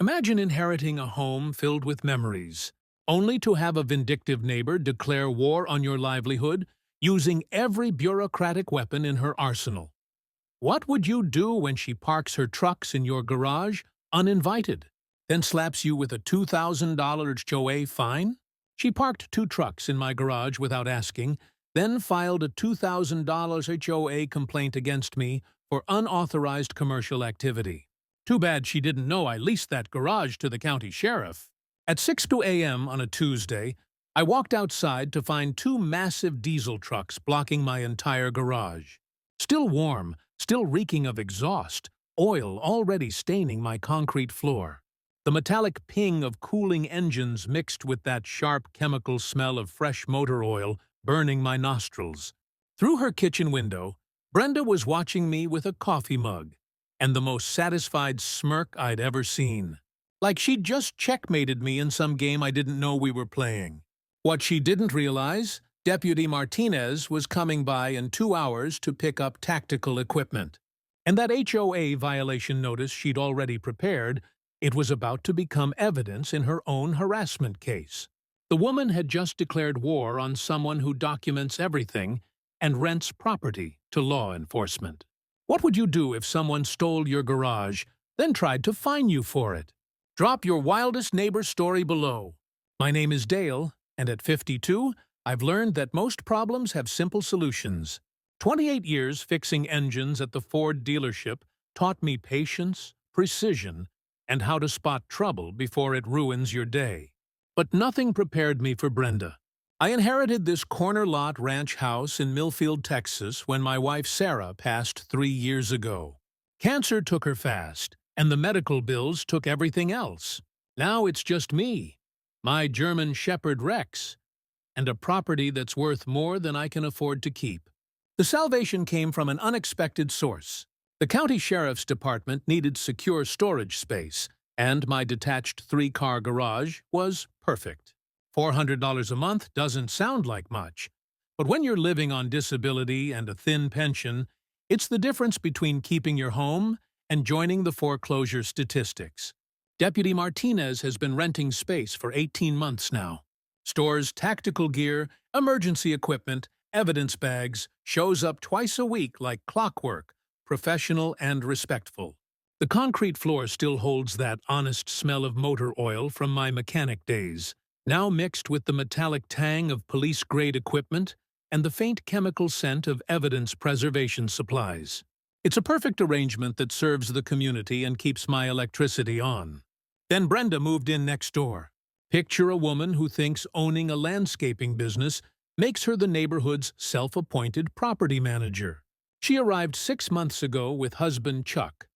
Imagine inheriting a home filled with memories, only to have a vindictive neighbor declare war on your livelihood using every bureaucratic weapon in her arsenal. What would you do when she parks her trucks in your garage uninvited, then slaps you with a $2,000 HOA fine? She parked two trucks in my garage without asking, then filed a $2,000 HOA complaint against me for unauthorized commercial activity. Too bad she didn't know I leased that garage to the county sheriff. At 6 a.m. on a Tuesday, I walked outside to find two massive diesel trucks blocking my entire garage. Still warm, still reeking of exhaust, oil already staining my concrete floor. The metallic ping of cooling engines mixed with that sharp chemical smell of fresh motor oil burning my nostrils. Through her kitchen window, Brenda was watching me with a coffee mug, and the most satisfied smirk I'd ever seen. Like she'd just checkmated me in some game I didn't know we were playing. What she didn't realize, Deputy Martinez was coming by in 2 hours to pick up tactical equipment. And that HOA violation notice she'd already prepared, it was about to become evidence in her own harassment case. The woman had just declared war on someone who documents everything and rents property to law enforcement. What would you do if someone stole your garage, then tried to fine you for it? Drop your wildest neighbor story below. My name is Dale, and at 52, I've learned that most problems have simple solutions. 28 years fixing engines at the Ford dealership taught me patience, precision, and how to spot trouble before it ruins your day. But nothing prepared me for Brenda. I inherited this corner-lot ranch house in Millfield, Texas, when my wife Sarah passed 3 years ago. Cancer took her fast, and the medical bills took everything else. Now it's just me, my German Shepherd Rex, and a property that's worth more than I can afford to keep. The salvation came from an unexpected source. The county sheriff's department needed secure storage space, and my detached 3-car garage was perfect. $400 a month doesn't sound like much, but when you're living on disability and a thin pension, it's the difference between keeping your home and joining the foreclosure statistics. Deputy Martinez has been renting space for 18 months now. Stores tactical gear, emergency equipment, evidence bags, shows up twice a week like clockwork, professional and respectful. The concrete floor still holds that honest smell of motor oil from my mechanic days, now mixed with the metallic tang of police-grade equipment and the faint chemical scent of evidence preservation supplies. It's a perfect arrangement that serves the community and keeps my electricity on. Then Brenda moved in next door. Picture a woman who thinks owning a landscaping business makes her the neighborhood's self-appointed property manager. She arrived 6 months ago with husband Chuck,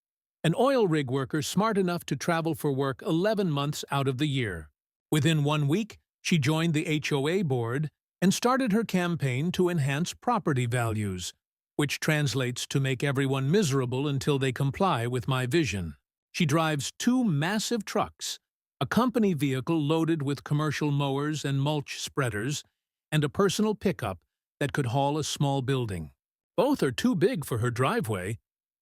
an oil rig worker smart enough to travel for work 11 months out of the year. Within 1 week, she joined the HOA board and started her campaign to enhance property values, which translates to make everyone miserable until they comply with my vision. She drives 2 massive trucks, a company vehicle loaded with commercial mowers and mulch spreaders, and a personal pickup that could haul a small building. Both are too big for her driveway,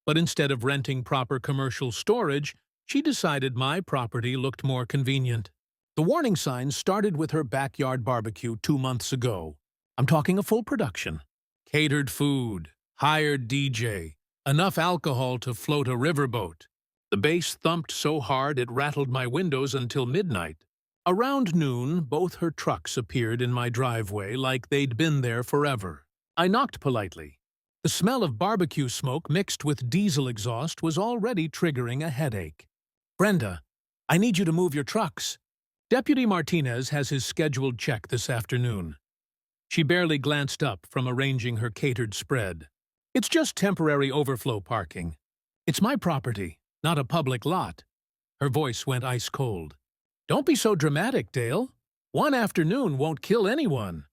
but instead of renting proper commercial storage, she decided my property looked more convenient. The warning signs started with her backyard barbecue 2 months ago. I'm talking a full production. Catered food, hired DJ, enough alcohol to float a riverboat. The bass thumped so hard it rattled my windows until midnight. Around noon, both her trucks appeared in my driveway like they'd been there forever. I knocked politely. The smell of barbecue smoke mixed with diesel exhaust was already triggering a headache. Brenda, I need you to move your trucks. Deputy Martinez has his scheduled check this afternoon. She barely glanced up from arranging her catered spread. It's just temporary overflow parking. It's my property, not a public lot. Her voice went ice cold. Don't be so dramatic, Dale. 1 afternoon won't kill anyone.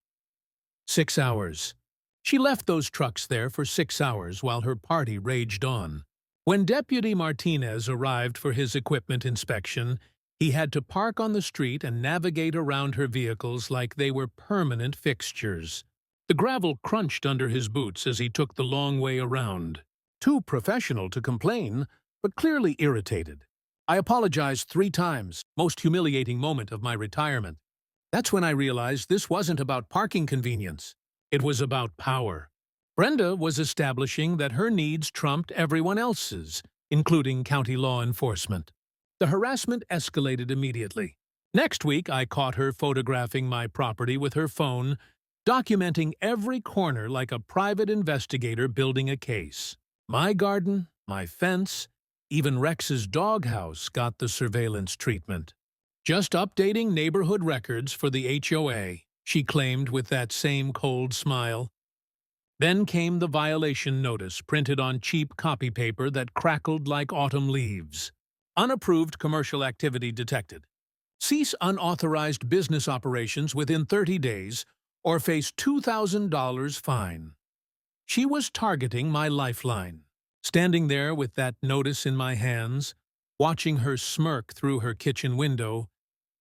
6 hours. She left those trucks there for 6 hours while her party raged on. When Deputy Martinez arrived for his equipment inspection, he had to park on the street and navigate around her vehicles like they were permanent fixtures. The gravel crunched under his boots as he took the long way around. Too professional to complain, but clearly irritated. I apologized 3 times, most humiliating moment of my retirement. That's when I realized this wasn't about parking convenience. It was about power. Brenda was establishing that her needs trumped everyone else's, including county law enforcement. The harassment escalated immediately. Next week, I caught her photographing my property with her phone, documenting every corner like a private investigator building a case. My garden, my fence, even Rex's doghouse got the surveillance treatment. Just updating neighborhood records for the HOA, she claimed with that same cold smile. Then came the violation notice printed on cheap copy paper that crackled like autumn leaves. Unapproved commercial activity detected. Cease unauthorized business operations within 30 days or face $2,000 fine. She was targeting my lifeline. Standing there with that notice in my hands, watching her smirk through her kitchen window,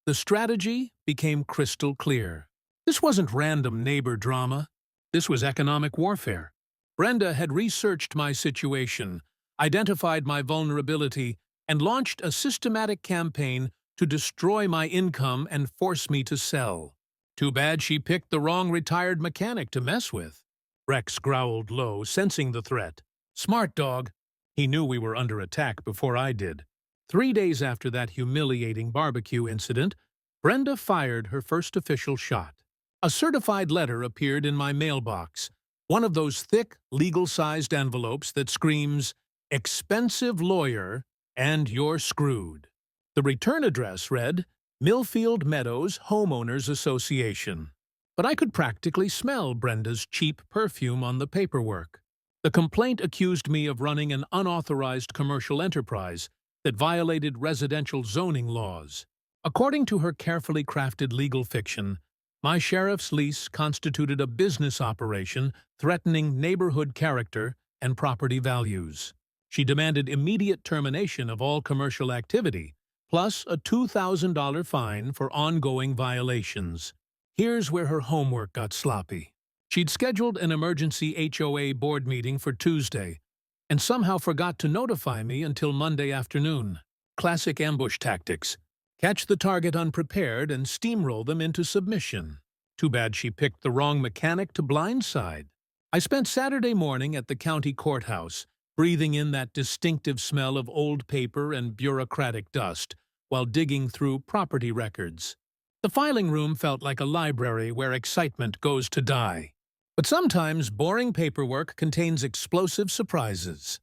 the strategy became crystal clear. This wasn't random neighbor drama. This was economic warfare. Brenda had researched my situation, identified my vulnerability, and launched a systematic campaign to destroy my income and force me to sell. Too bad she picked the wrong retired mechanic to mess with. Rex growled low, sensing the threat. Smart dog. He knew we were under attack before I did. 3 days after that humiliating barbecue incident, Brenda fired her first official shot. A certified letter appeared in my mailbox, one of those thick, legal-sized envelopes that screams, "Expensive lawyer, and you're screwed." The return address read, Millfield Meadows Homeowners Association. But I could practically smell Brenda's cheap perfume on the paperwork. The complaint accused me of running an unauthorized commercial enterprise that violated residential zoning laws. According to her carefully crafted legal fiction, my sheriff's lease constituted a business operation threatening neighborhood character and property values. She demanded immediate termination of all commercial activity, plus a $2,000 fine for ongoing violations. Here's where her homework got sloppy. She'd scheduled an emergency HOA board meeting for Tuesday, and somehow forgot to notify me until Monday afternoon. Classic ambush tactics. Catch the target unprepared and steamroll them into submission. Too bad she picked the wrong mechanic to blindside. I spent Saturday morning at the county courthouse, breathing in that distinctive smell of old paper and bureaucratic dust, while digging through property records. The filing room felt like a library where excitement goes to die. But sometimes boring paperwork contains explosive surprises.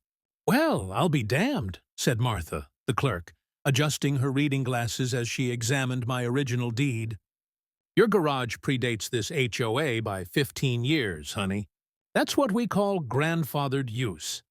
"Well, I'll be damned," said Martha, the clerk, adjusting her reading glasses as she examined my original deed. "Your garage predates this HOA by 15 years, honey. That's what we call grandfathered use."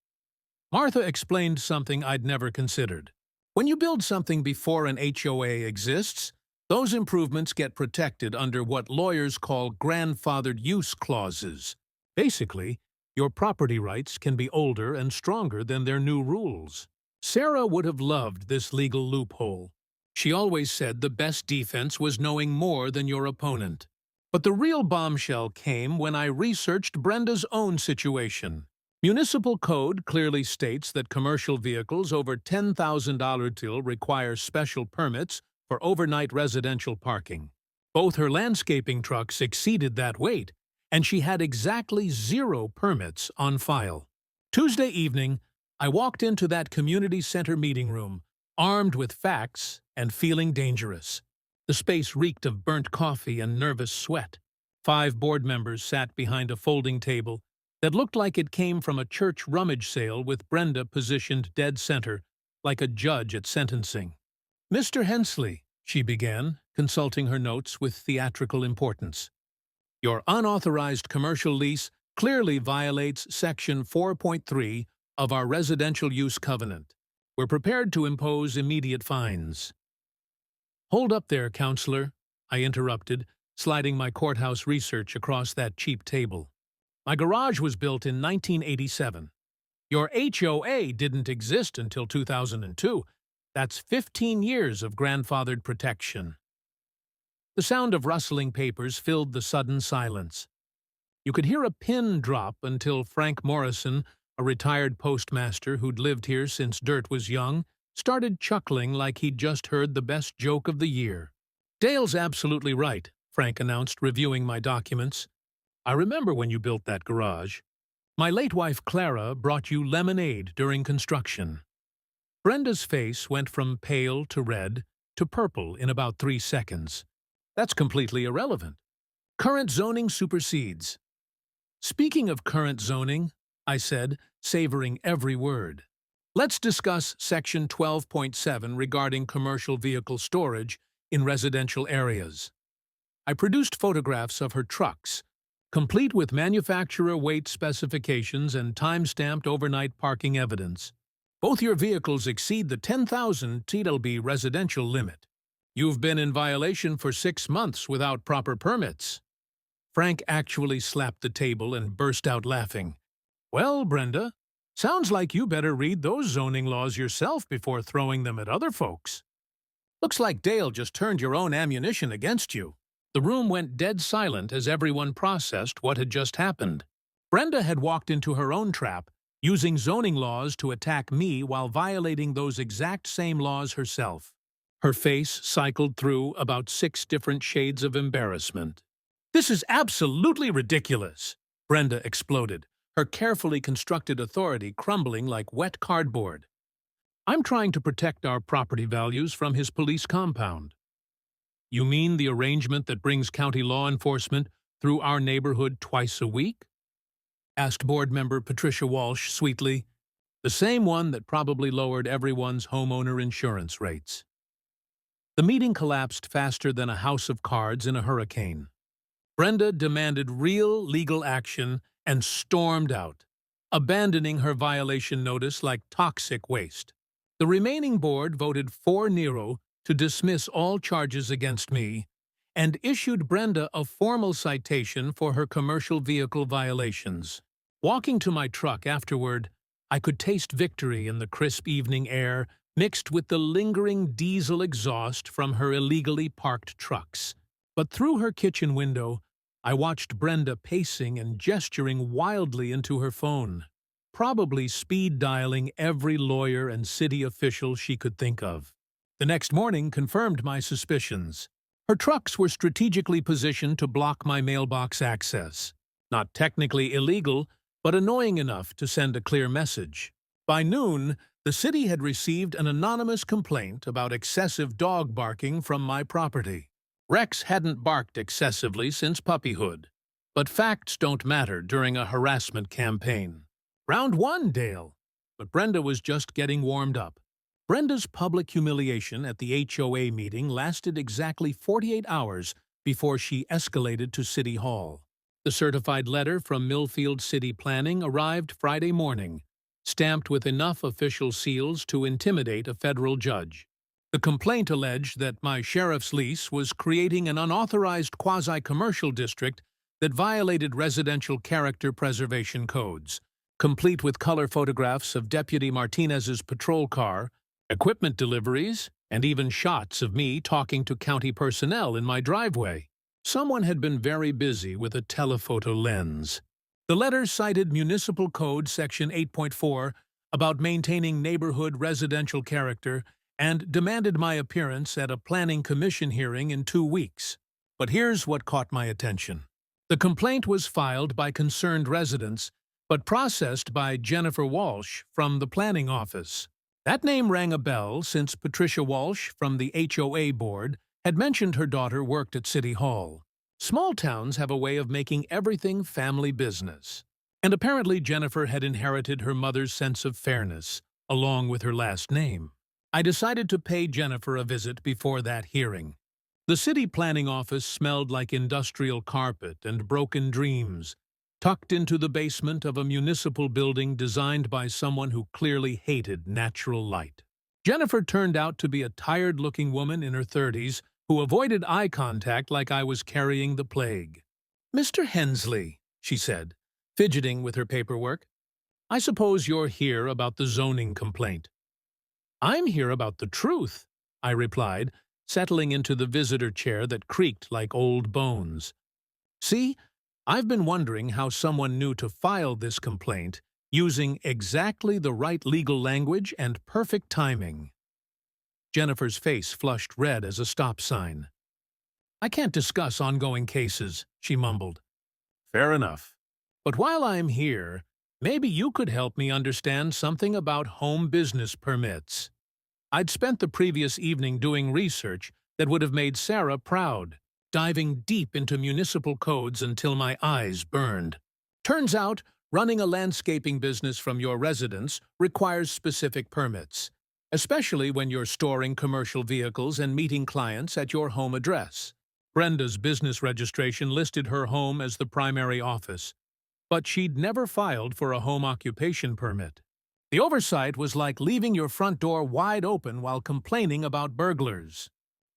Martha explained something I'd never considered. When you build something before an HOA exists, those improvements get protected under what lawyers call grandfathered use clauses. Basically, your property rights can be older and stronger than their new rules. Sarah would have loved this legal loophole. She always said the best defense was knowing more than your opponent. But the real bombshell came when I researched Brenda's own situation. Municipal code clearly states that commercial vehicles over $10,000 till require special permits for overnight residential parking. Both her landscaping trucks exceeded that weight, and she had exactly 0 permits on file. Tuesday evening, I walked into that community center meeting room, armed with facts and feeling dangerous. The space reeked of burnt coffee and nervous sweat. 5 board members sat behind a folding table that looked like it came from a church rummage sale, with Brenda positioned dead center, like a judge at sentencing. "Mr. Hensley," she began, consulting her notes with theatrical importance, "your unauthorized commercial lease clearly violates Section 4.3 of our Residential Use Covenant. We're prepared to impose immediate fines." "Hold up there, counselor," I interrupted, sliding my courthouse research across that cheap table. "My garage was built in 1987. Your HOA didn't exist until 2002. That's 15 years of grandfathered protection." The sound of rustling papers filled the sudden silence. You could hear a pin drop until Frank Morrison, a retired postmaster who'd lived here since dirt was young, started chuckling like he'd just heard the best joke of the year. "Dale's absolutely right," Frank announced, reviewing my documents. "I remember when you built that garage. My late wife Clara brought you lemonade during construction." Brenda's face went from pale to red to purple in about 3 seconds. "That's completely irrelevant. Current zoning supersedes." "Speaking of current zoning," I said, savoring every word, "let's discuss Section 12.7 regarding commercial vehicle storage in residential areas." I produced photographs of her trucks, complete with manufacturer weight specifications and time-stamped overnight parking evidence. "Both your vehicles exceed the 10,000 TLB residential limit. You've been in violation for 6 months without proper permits." Frank actually slapped the table and burst out laughing. "Well, Brenda, sounds like you better read those zoning laws yourself before throwing them at other folks. Looks like Dale just turned your own ammunition against you." The room went dead silent as everyone processed what had just happened. Brenda had walked into her own trap, using zoning laws to attack me while violating those exact same laws herself. Her face cycled through about 6 different shades of embarrassment. "This is absolutely ridiculous!" Brenda exploded, her carefully constructed authority crumbling like wet cardboard. "I'm trying to protect our property values from his police compound." "You mean the arrangement that brings county law enforcement through our neighborhood twice a week?" asked board member Patricia Walsh sweetly. "The same one that probably lowered everyone's homeowner insurance rates." The meeting collapsed faster than a house of cards in a hurricane. Brenda demanded real legal action and stormed out, abandoning her violation notice like toxic waste. The remaining board voted 4-0 to dismiss all charges against me and issued Brenda a formal citation for her commercial vehicle violations. Walking to my truck afterward, I could taste victory in the crisp evening air mixed with the lingering diesel exhaust from her illegally parked trucks. But through her kitchen window, I watched Brenda pacing and gesturing wildly into her phone, probably speed-dialing every lawyer and city official she could think of. The next morning confirmed my suspicions. Her trucks were strategically positioned to block my mailbox access. Not technically illegal, but annoying enough to send a clear message. By noon, the city had received an anonymous complaint about excessive dog barking from my property. Rex hadn't barked excessively since puppyhood, but facts don't matter during a harassment campaign. "Round 1, Dale." But Brenda was just getting warmed up. Brenda's public humiliation at the HOA meeting lasted exactly 48 hours before she escalated to City Hall. The certified letter from Millfield City Planning arrived Friday morning, stamped with enough official seals to intimidate a federal judge. The complaint alleged that my sheriff's lease was creating an unauthorized quasi-commercial district that violated residential character preservation codes, complete with color photographs of Deputy Martinez's patrol car, equipment deliveries, and even shots of me talking to county personnel in my driveway. Someone had been very busy with a telephoto lens. The letter cited Municipal Code Section 8.4 about maintaining neighborhood residential character and demanded my appearance at a planning commission hearing in 2 weeks. But here's what caught my attention. The complaint was filed by concerned residents, but processed by Jennifer Walsh from the planning office. That name rang a bell since Patricia Walsh from the HOA board had mentioned her daughter worked at City Hall. Small towns have a way of making everything family business. And apparently Jennifer had inherited her mother's sense of fairness, along with her last name. I decided to pay Jennifer a visit before that hearing. The city planning office smelled like industrial carpet and broken dreams, tucked into the basement of a municipal building designed by someone who clearly hated natural light. Jennifer turned out to be a tired-looking woman in her 30s who avoided eye contact like I was carrying the plague. "Mr. Hensley," she said, fidgeting with her paperwork, "I suppose you're here about the zoning complaint." "I'm here about the truth," I replied, settling into the visitor chair that creaked like old bones. "See, I've been wondering how someone knew to file this complaint using exactly the right legal language and perfect timing." Jennifer's face flushed red as a stop sign. "I can't discuss ongoing cases," she mumbled. "Fair enough. But while I'm here, maybe you could help me understand something about home business permits." I'd spent the previous evening doing research that would have made Sarah proud, diving deep into municipal codes until my eyes burned. Turns out, running a landscaping business from your residence requires specific permits, especially when you're storing commercial vehicles and meeting clients at your home address. Brenda's business registration listed her home as the primary office, but she'd never filed for a home occupation permit. The oversight was like leaving your front door wide open while complaining about burglars.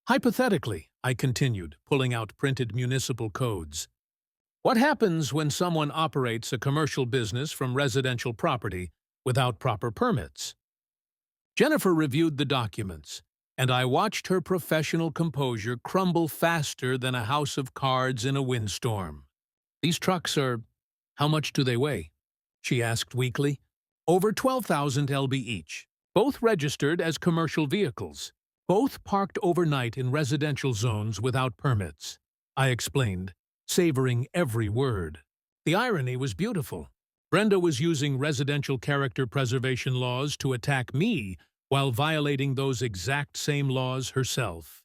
Hypothetically, I continued, pulling out printed municipal codes. What happens when someone operates a commercial business from residential property without proper permits? Jennifer reviewed the documents, and I watched her professional composure crumble faster than a house of cards in a windstorm. "These trucks are... how much do they weigh?" she asked weakly. "Over 12,000 lb each, both registered as commercial vehicles, both parked overnight in residential zones without permits," I explained, savoring every word. The irony was beautiful. Brenda was using residential character preservation laws to attack me while violating those exact same laws herself.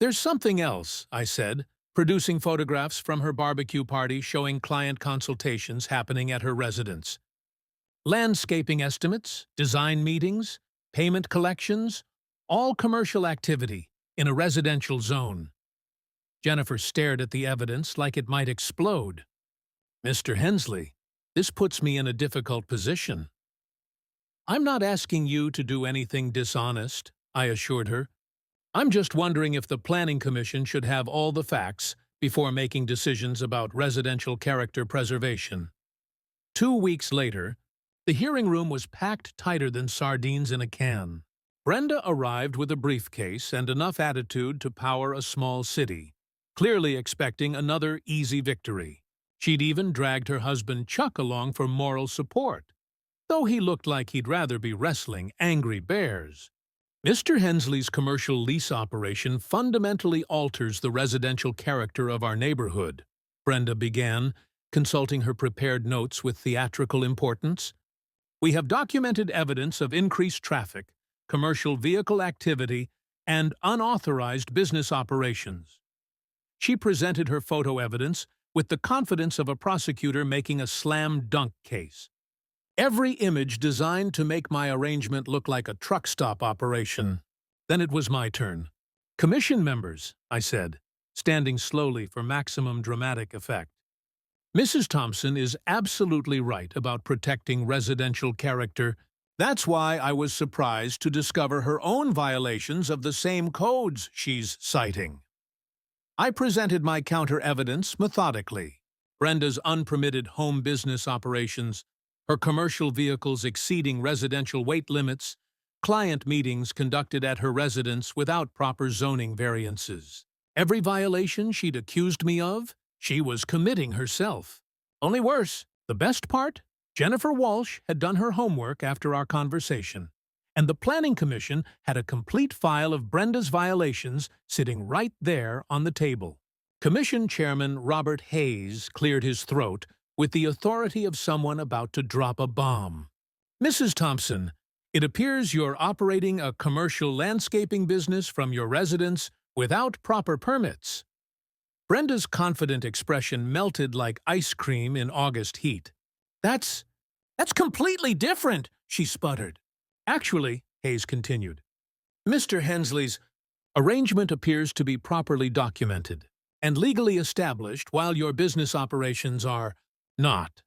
"There's something else," I said, producing photographs from her barbecue party showing client consultations happening at her residence. Landscaping estimates, design meetings, payment collections, all commercial activity in a residential zone. Jennifer stared at the evidence like it might explode. "Mr. Hensley, this puts me in a difficult position." "I'm not asking you to do anything dishonest," I assured her. "I'm just wondering if the Planning Commission should have all the facts before making decisions about residential character preservation." 2 weeks later, the hearing room was packed tighter than sardines in a can. Brenda arrived with a briefcase and enough attitude to power a small city, clearly expecting another easy victory. She'd even dragged her husband Chuck along for moral support, though he looked like he'd rather be wrestling angry bears. "Mr. Hensley's commercial lease operation fundamentally alters the residential character of our neighborhood," Brenda began, consulting her prepared notes with theatrical importance. "We have documented evidence of increased traffic, commercial vehicle activity, and unauthorized business operations." She presented her photo evidence with the confidence of a prosecutor making a slam-dunk case. Every image designed to make my arrangement look like a truck stop operation. Then it was my turn. "Commission members," I said, standing slowly for maximum dramatic effect. "Mrs. Thompson is absolutely right about protecting residential character. That's why I was surprised to discover her own violations of the same codes she's citing." I presented my counter-evidence methodically. Brenda's unpermitted home business operations, her commercial vehicles exceeding residential weight limits, client meetings conducted at her residence without proper zoning variances. Every violation she'd accused me of, she was committing herself. Only worse, the best part? Jennifer Walsh had done her homework after our conversation, and the Planning Commission had a complete file of Brenda's violations sitting right there on the table. Commission Chairman Robert Hayes cleared his throat with the authority of someone about to drop a bomb. "Mrs. Thompson, it appears you're operating a commercial landscaping business from your residence without proper permits." Brenda's confident expression melted like ice cream in August heat. That's completely different," she sputtered. "Actually," Hayes continued, "Mr. Hensley's arrangement appears to be properly documented and legally established while your business operations are not."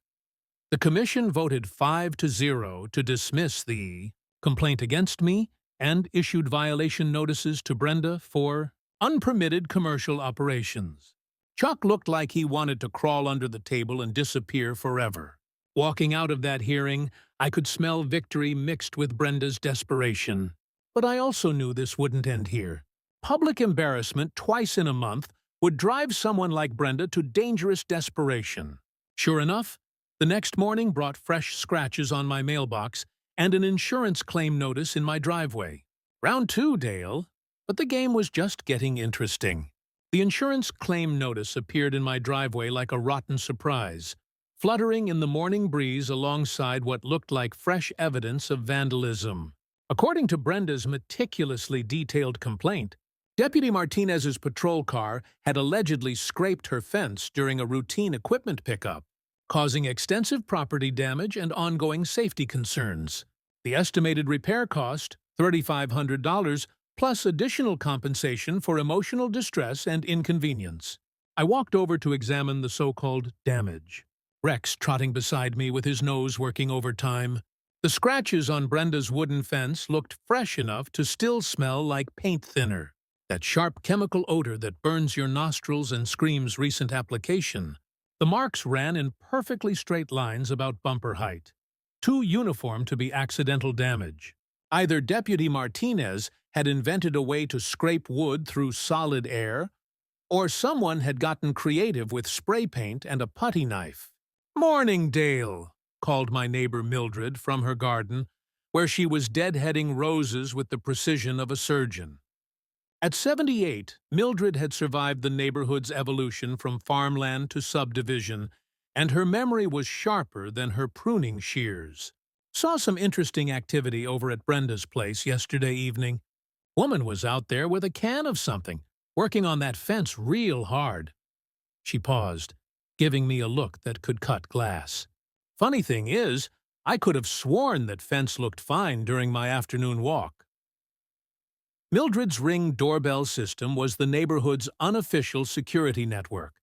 The commission voted 5-0 to dismiss the complaint against me and issued violation notices to Brenda for unpermitted commercial operations. Chuck looked like he wanted to crawl under the table and disappear forever. Walking out of that hearing, I could smell victory mixed with Brenda's desperation. But I also knew this wouldn't end here. Public embarrassment twice in a month would drive someone like Brenda to dangerous desperation. Sure enough, the next morning brought fresh scratches on my mailbox and an insurance claim notice in my driveway. Round two, Dale. But the game was just getting interesting. The insurance claim notice appeared in my driveway like a rotten surprise, fluttering in the morning breeze alongside what looked like fresh evidence of vandalism. According to Brenda's meticulously detailed complaint, Deputy Martinez's patrol car had allegedly scraped her fence during a routine equipment pickup, causing extensive property damage and ongoing safety concerns. The estimated repair cost, $3,500, plus additional compensation for emotional distress and inconvenience. I walked over to examine the so-called damage. Rex trotting beside me with his nose working overtime. The scratches on Brenda's wooden fence looked fresh enough to still smell like paint thinner, that sharp chemical odor that burns your nostrils and screams recent application. The marks ran in perfectly straight lines about bumper height, too uniform to be accidental damage. Either Deputy Martinez had invented a way to scrape wood through solid air, or someone had gotten creative with spray paint and a putty knife. "Morning, Dale," called my neighbor Mildred from her garden, where she was deadheading roses with the precision of a surgeon. At 78, Mildred had survived the neighborhood's evolution from farmland to subdivision, and her memory was sharper than her pruning shears. "Saw some interesting activity over at Brenda's place yesterday evening. Woman was out there with a can of something, working on that fence real hard." She paused, giving me a look that could cut glass. Funny thing is, I could have sworn that fence looked fine during my afternoon walk. Mildred's Ring doorbell system was the neighborhood's unofficial security network,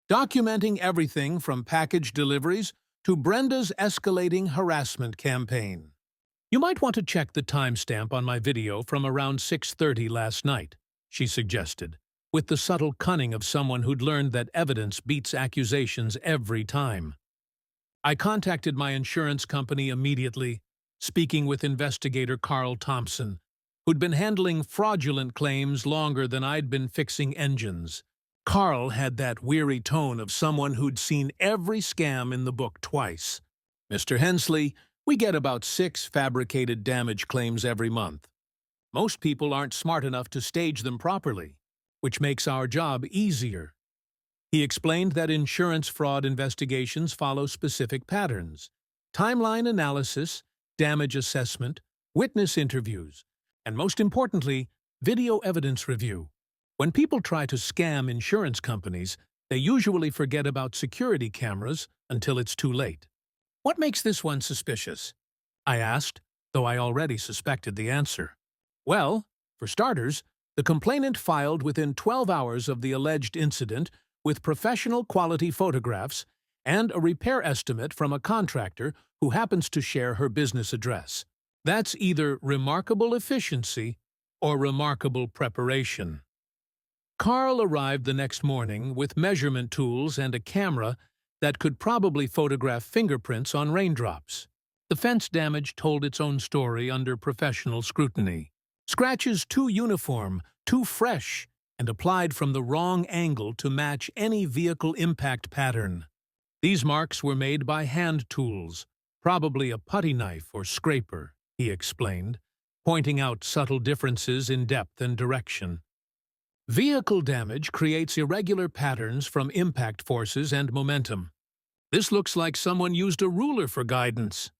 documenting everything from package deliveries to Brenda's escalating harassment campaign. "You might want to check the timestamp on my video from around 6:30 last night," she suggested, with the subtle cunning of someone who'd learned that evidence beats accusations every time. I contacted my insurance company immediately, speaking with investigator Carl Thompson, who'd been handling fraudulent claims longer than I'd been fixing engines. Carl had that weary tone of someone who'd seen every scam in the book twice. "Mr. Hensley, we get about 6 fabricated damage claims every month. Most people aren't smart enough to stage them properly, which makes our job easier." He explained that insurance fraud investigations follow specific patterns: timeline analysis, damage assessment, witness interviews, and most importantly, video evidence review. When people try to scam insurance companies, they usually forget about security cameras until it's too late. "What makes this one suspicious?" I asked, though I already suspected the answer. "Well, for starters, the complainant filed within 12 hours of the alleged incident with professional quality photographs and a repair estimate from a contractor who happens to share her business address. That's either remarkable efficiency or remarkable preparation." Carl arrived the next morning with measurement tools and a camera that could probably photograph fingerprints on raindrops. The fence damage told its own story under professional scrutiny. Scratches too uniform, too fresh, and applied from the wrong angle to match any vehicle impact pattern. These marks were made by hand tools, probably a putty knife or scraper, he explained, pointing out subtle differences in depth and direction. Vehicle damage creates irregular patterns from impact forces and momentum. This looks like someone used a ruler for guidance.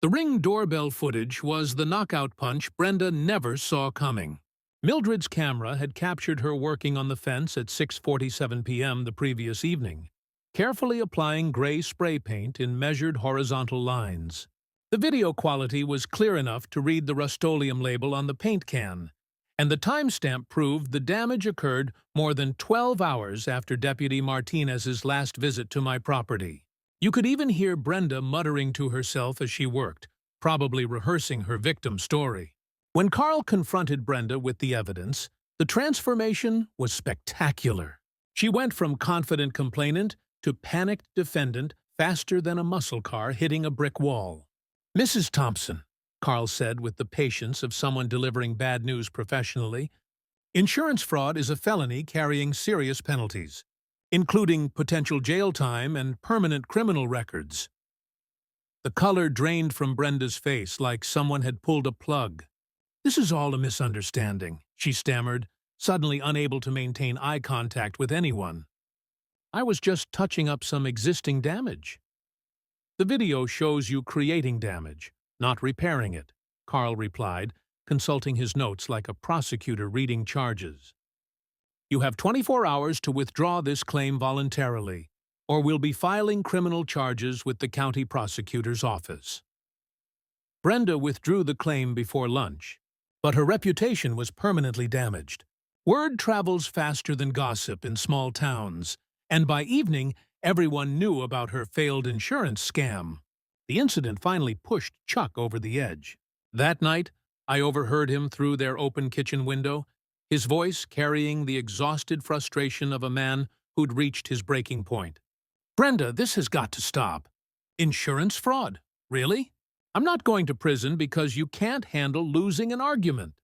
The Ring doorbell footage was the knockout punch Brenda never saw coming. Mildred's camera had captured her working on the fence at 6:47 p.m. the previous evening, carefully applying gray spray paint in measured horizontal lines. The video quality was clear enough to read the Rust-Oleum label on the paint can, and the timestamp proved the damage occurred more than 12 hours after Deputy Martinez's last visit to my property. You could even hear Brenda muttering to herself as she worked, probably rehearsing her victim's story. When Carl confronted Brenda with the evidence, the transformation was spectacular. She went from confident complainant to panicked defendant faster than a muscle car hitting a brick wall. "Mrs. Thompson," Carl said with the patience of someone delivering bad news professionally, "insurance fraud is a felony carrying serious penalties, including potential jail time and permanent criminal records." The color drained from Brenda's face like someone had pulled a plug. "This is all a misunderstanding," she stammered, suddenly unable to maintain eye contact with anyone. "I was just touching up some existing damage." "The video shows you creating damage, not repairing it," Carl replied, consulting his notes like a prosecutor reading charges. "You have 24 hours to withdraw this claim voluntarily, or we'll be filing criminal charges with the county prosecutor's office." Brenda withdrew the claim before lunch, but her reputation was permanently damaged. Word travels faster than gossip in small towns, and by evening, everyone knew about her failed insurance scam. The incident finally pushed Chuck over the edge. That night, I overheard him through their open kitchen window, his voice carrying the exhausted frustration of a man who'd reached his breaking point. "Brenda, this has got to stop. Insurance fraud? Really? I'm not going to prison because you can't handle losing an argument."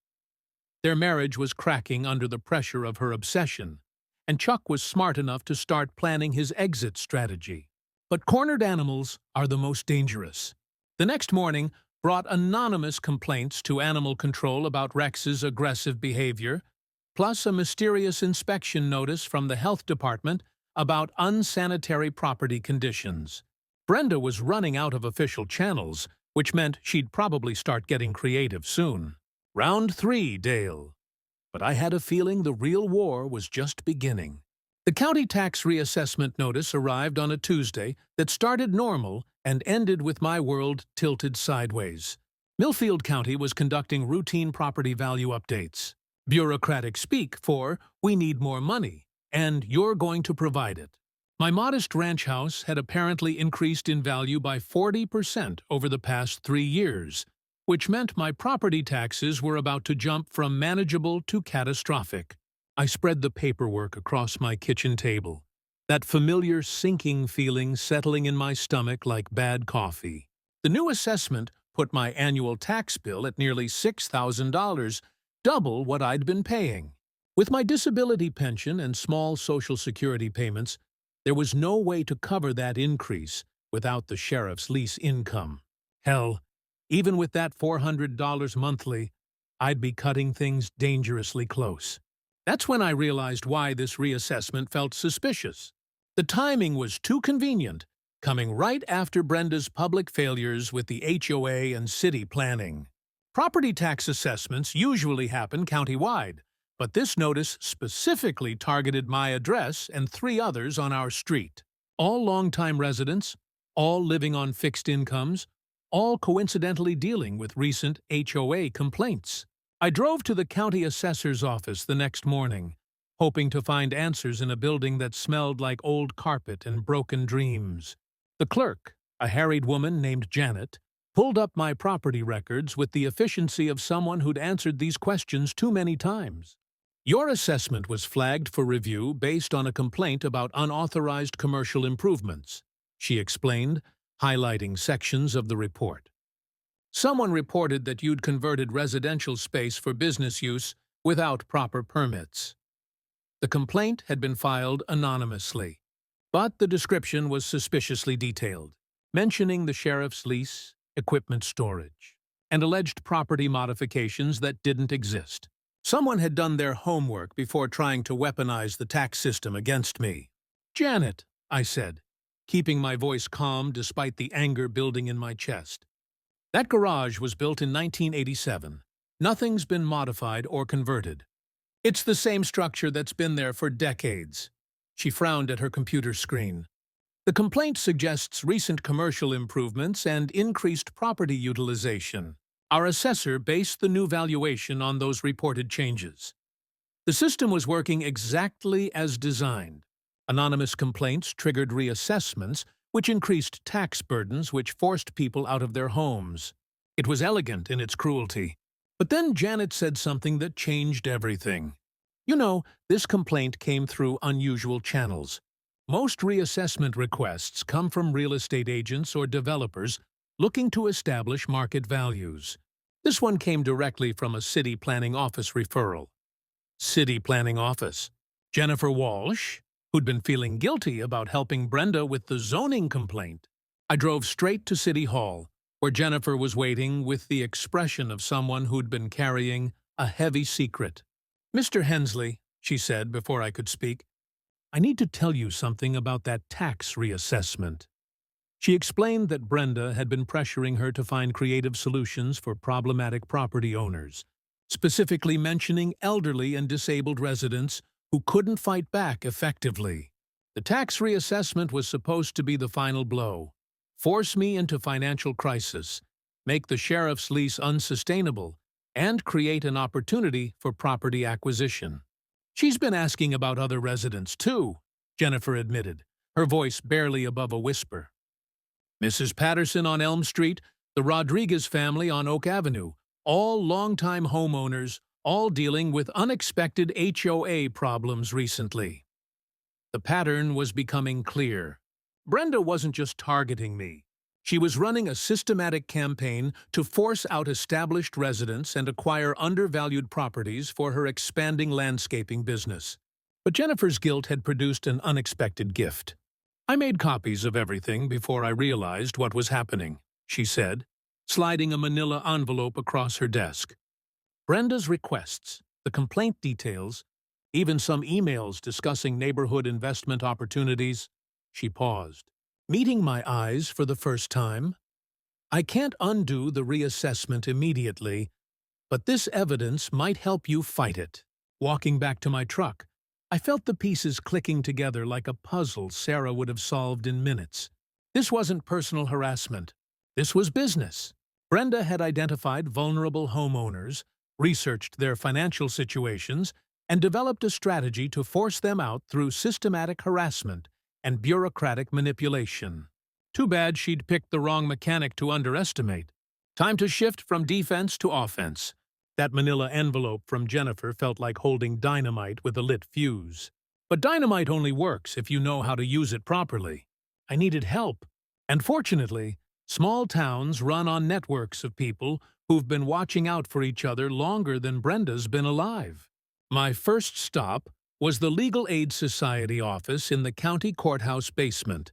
Their marriage was cracking under the pressure of her obsession, and Chuck was smart enough to start planning his exit strategy. But cornered animals are the most dangerous. The next morning brought anonymous complaints to animal control about Rex's aggressive behavior, plus a mysterious inspection notice from the health department about unsanitary property conditions. Brenda was running out of official channels, which meant she'd probably start getting creative soon. Round 3, Dale. But I had a feeling the real war was just beginning. The county tax reassessment notice arrived on a Tuesday that started normal and ended with my world tilted sideways. Millfield County was conducting routine property value updates. Bureaucratic speak for, "We need more money, and you're going to provide it." My modest ranch house had apparently increased in value by 40% over the past 3 years, which meant my property taxes were about to jump from manageable to catastrophic. I spread the paperwork across my kitchen table, that familiar sinking feeling settling in my stomach like bad coffee. The new assessment put my annual tax bill at nearly $6,000, double what I'd been paying. With my disability pension and small Social Security payments, there was no way to cover that increase without the sheriff's lease income. Hell, even with that $400 monthly, I'd be cutting things dangerously close. That's when I realized why this reassessment felt suspicious. The timing was too convenient, coming right after Brenda's public failures with the HOA and city planning. Property tax assessments usually happen countywide, but this notice specifically targeted my address and 3 others on our street. All longtime residents, all living on fixed incomes, all coincidentally dealing with recent HOA complaints. I drove to the county assessor's office the next morning, hoping to find answers in a building that smelled like old carpet and broken dreams. The clerk, a harried woman named Janet, pulled up my property records with the efficiency of someone who'd answered these questions too many times. "Your assessment was flagged for review based on a complaint about unauthorized commercial improvements," she explained, highlighting sections of the report. "Someone reported that you'd converted residential space for business use without proper permits." The complaint had been filed anonymously, but the description was suspiciously detailed, mentioning the sheriff's lease, equipment storage, and alleged property modifications that didn't exist. Someone had done their homework before trying to weaponize the tax system against me. "Janet," I said, keeping my voice calm despite the anger building in my chest. "That garage was built in 1987. Nothing's been modified or converted. It's the same structure that's been there for decades." She frowned at her computer screen. "The complaint suggests recent commercial improvements and increased property utilization. Our assessor based the new valuation on those reported changes. The system was working exactly as designed. Anonymous complaints triggered reassessments, which increased tax burdens which forced people out of their homes. It was elegant in its cruelty. But then Janet said something that changed everything. "You know, this complaint came through unusual channels. Most reassessment requests come from real estate agents or developers looking to establish market values. This one came directly from a city planning office referral." City planning office. Jennifer Walsh, who'd been feeling guilty about helping Brenda with the zoning complaint. I drove straight to City Hall, where Jennifer was waiting with the expression of someone who'd been carrying a heavy secret. "Mr. Hensley," she said before I could speak, "I need to tell you something about that tax reassessment." She explained that Brenda had been pressuring her to find creative solutions for problematic property owners, specifically mentioning elderly and disabled residents who couldn't fight back effectively. The tax reassessment was supposed to be the final blow, force me into financial crisis, make the sheriff's lease unsustainable, and create an opportunity for property acquisition. "She's been asking about other residents, too," Jennifer admitted, her voice barely above a whisper. "Mrs. Patterson on Elm Street, the Rodriguez family on Oak Avenue, all longtime homeowners, all dealing with unexpected HOA problems recently." The pattern was becoming clear. Brenda wasn't just targeting me. She was running a systematic campaign to force out established residents and acquire undervalued properties for her expanding landscaping business. But Jennifer's guilt had produced an unexpected gift. "I made copies of everything before I realized what was happening," she said, sliding a manila envelope across her desk. "Brenda's requests, the complaint details, even some emails discussing neighborhood investment opportunities." She paused, meeting my eyes for the first time. "I can't undo the reassessment immediately, but this evidence might help you fight it." Walking back to my truck, I felt the pieces clicking together like a puzzle Sarah would have solved in minutes. This wasn't personal harassment. This was business. Brenda had identified vulnerable homeowners, researched their financial situations, and developed a strategy to force them out through systematic harassment and bureaucratic manipulation. Too bad she'd picked the wrong mechanic to underestimate. Time to shift from defense to offense. That manila envelope from Jennifer felt like holding dynamite with a lit fuse. But dynamite only works if you know how to use it properly. I needed help. And fortunately, small towns run on networks of people who've been watching out for each other longer than Brenda's been alive. My first stop was the Legal Aid Society office in the county courthouse basement.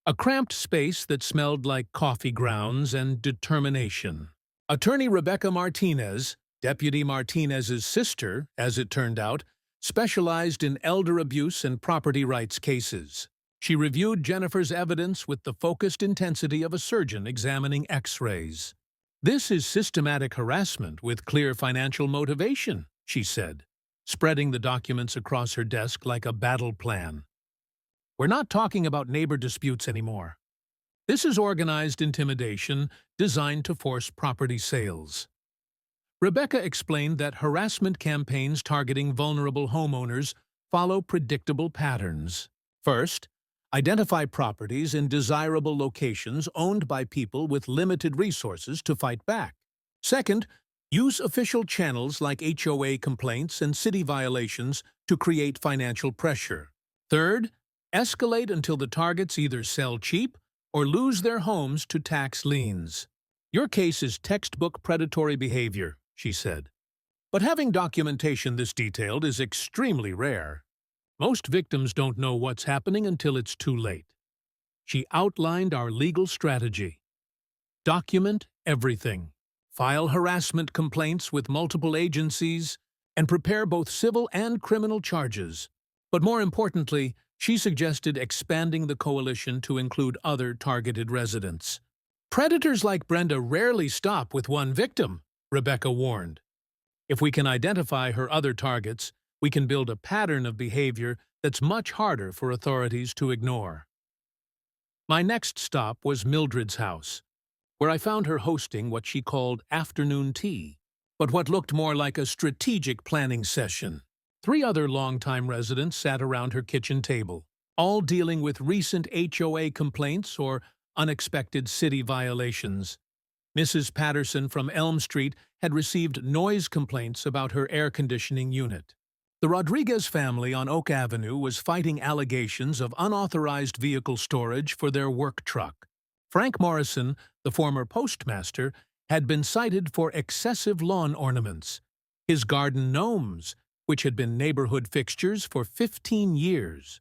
A cramped space that smelled like coffee grounds and determination. Attorney Rebecca Martinez, Deputy Martinez's sister, as it turned out, specialized in elder abuse and property rights cases. She reviewed Jennifer's evidence with the focused intensity of a surgeon examining X-rays. "This is systematic harassment with clear financial motivation," she said, spreading the documents across her desk like a battle plan. "We're not talking about neighbor disputes anymore. This is organized intimidation designed to force property sales." Rebecca explained that harassment campaigns targeting vulnerable homeowners follow predictable patterns. First, identify properties in desirable locations owned by people with limited resources to fight back. Second, use official channels like HOA complaints and city violations to create financial pressure. Third, escalate until the targets either sell cheap or lose their homes to tax liens. "Your case is textbook predatory behavior," she said. "But having documentation this detailed is extremely rare. Most victims don't know what's happening until it's too late." She outlined our legal strategy. Document everything. File harassment complaints with multiple agencies, and prepare both civil and criminal charges. But more importantly, she suggested expanding the coalition to include other targeted residents. "Predators like Brenda rarely stop with one victim," Rebecca warned. "If we can identify her other targets, we can build a pattern of behavior that's much harder for authorities to ignore." My next stop was Mildred's house, where I found her hosting what she called afternoon tea, but what looked more like a strategic planning session. 3 other longtime residents sat around her kitchen table, all dealing with recent HOA complaints or unexpected city violations. Mrs. Patterson from Elm Street had received noise complaints about her air conditioning unit. The Rodriguez family on Oak Avenue was fighting allegations of unauthorized vehicle storage for their work truck. Frank Morrison, the former postmaster, had been cited for excessive lawn ornaments. His garden gnomes, which had been neighborhood fixtures for 15 years.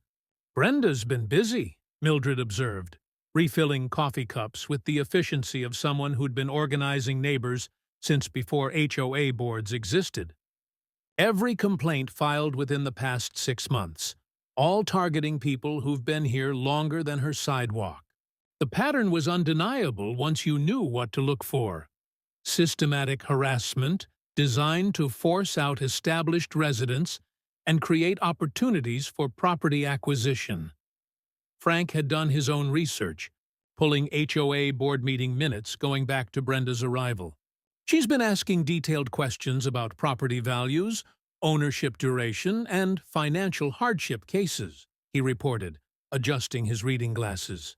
"Brenda's been busy," Mildred observed, refilling coffee cups with the efficiency of someone who'd been organizing neighbors since before HOA boards existed. Every complaint filed within the past 6 months, all targeting people who've been here longer than her sidewalk. The pattern was undeniable once you knew what to look for. Systematic harassment designed to force out established residents and create opportunities for property acquisition. Frank had done his own research, pulling HOA board meeting minutes going back to Brenda's arrival. She's been asking detailed questions about property values, ownership duration, and financial hardship cases, he reported, adjusting his reading glasses.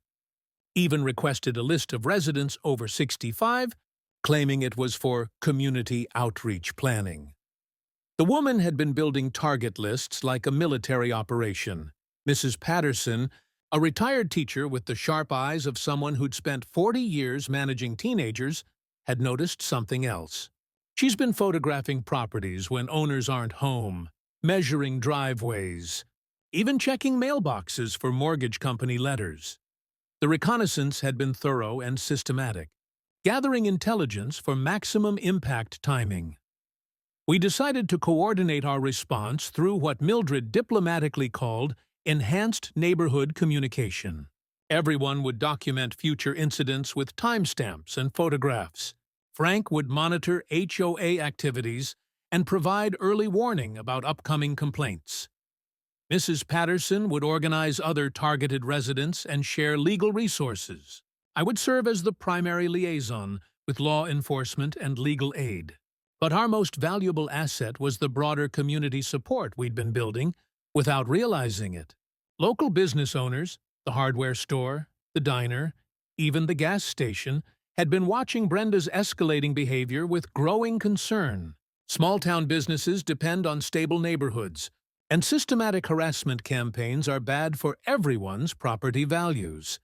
Even requested a list of residents over 65, claiming it was for community outreach planning. The woman had been building target lists like a military operation. Mrs. Patterson, a retired teacher with the sharp eyes of someone who'd spent 40 years managing teenagers, had noticed something else. She's been photographing properties when owners aren't home, measuring driveways, even checking mailboxes for mortgage company letters. The reconnaissance had been thorough and systematic, gathering intelligence for maximum impact timing. We decided to coordinate our response through what Mildred diplomatically called enhanced neighborhood communication. Everyone would document future incidents with timestamps and photographs. Frank would monitor HOA activities and provide early warning about upcoming complaints. Mrs. Patterson would organize other targeted residents and share legal resources. I would serve as the primary liaison with law enforcement and legal aid. But our most valuable asset was the broader community support we'd been building without realizing it. Local business owners, the hardware store, the diner, even the gas station, had been watching Brenda's escalating behavior with growing concern. Small-town businesses depend on stable neighborhoods, and systematic harassment campaigns are bad for everyone's property values.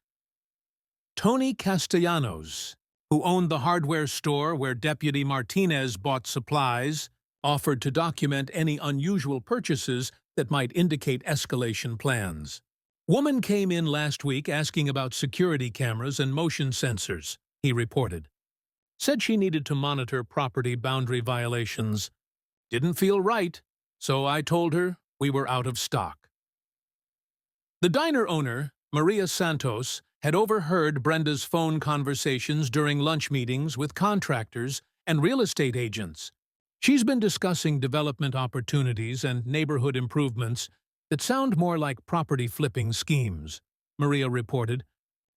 Tony Castellanos, who owned the hardware store where Deputy Martinez bought supplies, offered to document any unusual purchases that might indicate escalation plans. Woman came in last week asking about security cameras and motion sensors, he reported. Said she needed to monitor property boundary violations. Didn't feel right, so I told her we were out of stock. The diner owner, Maria Santos, had overheard Brenda's phone conversations during lunch meetings with contractors and real estate agents. She's been discussing development opportunities and neighborhood improvements that sound more like property flipping schemes, Maria reported.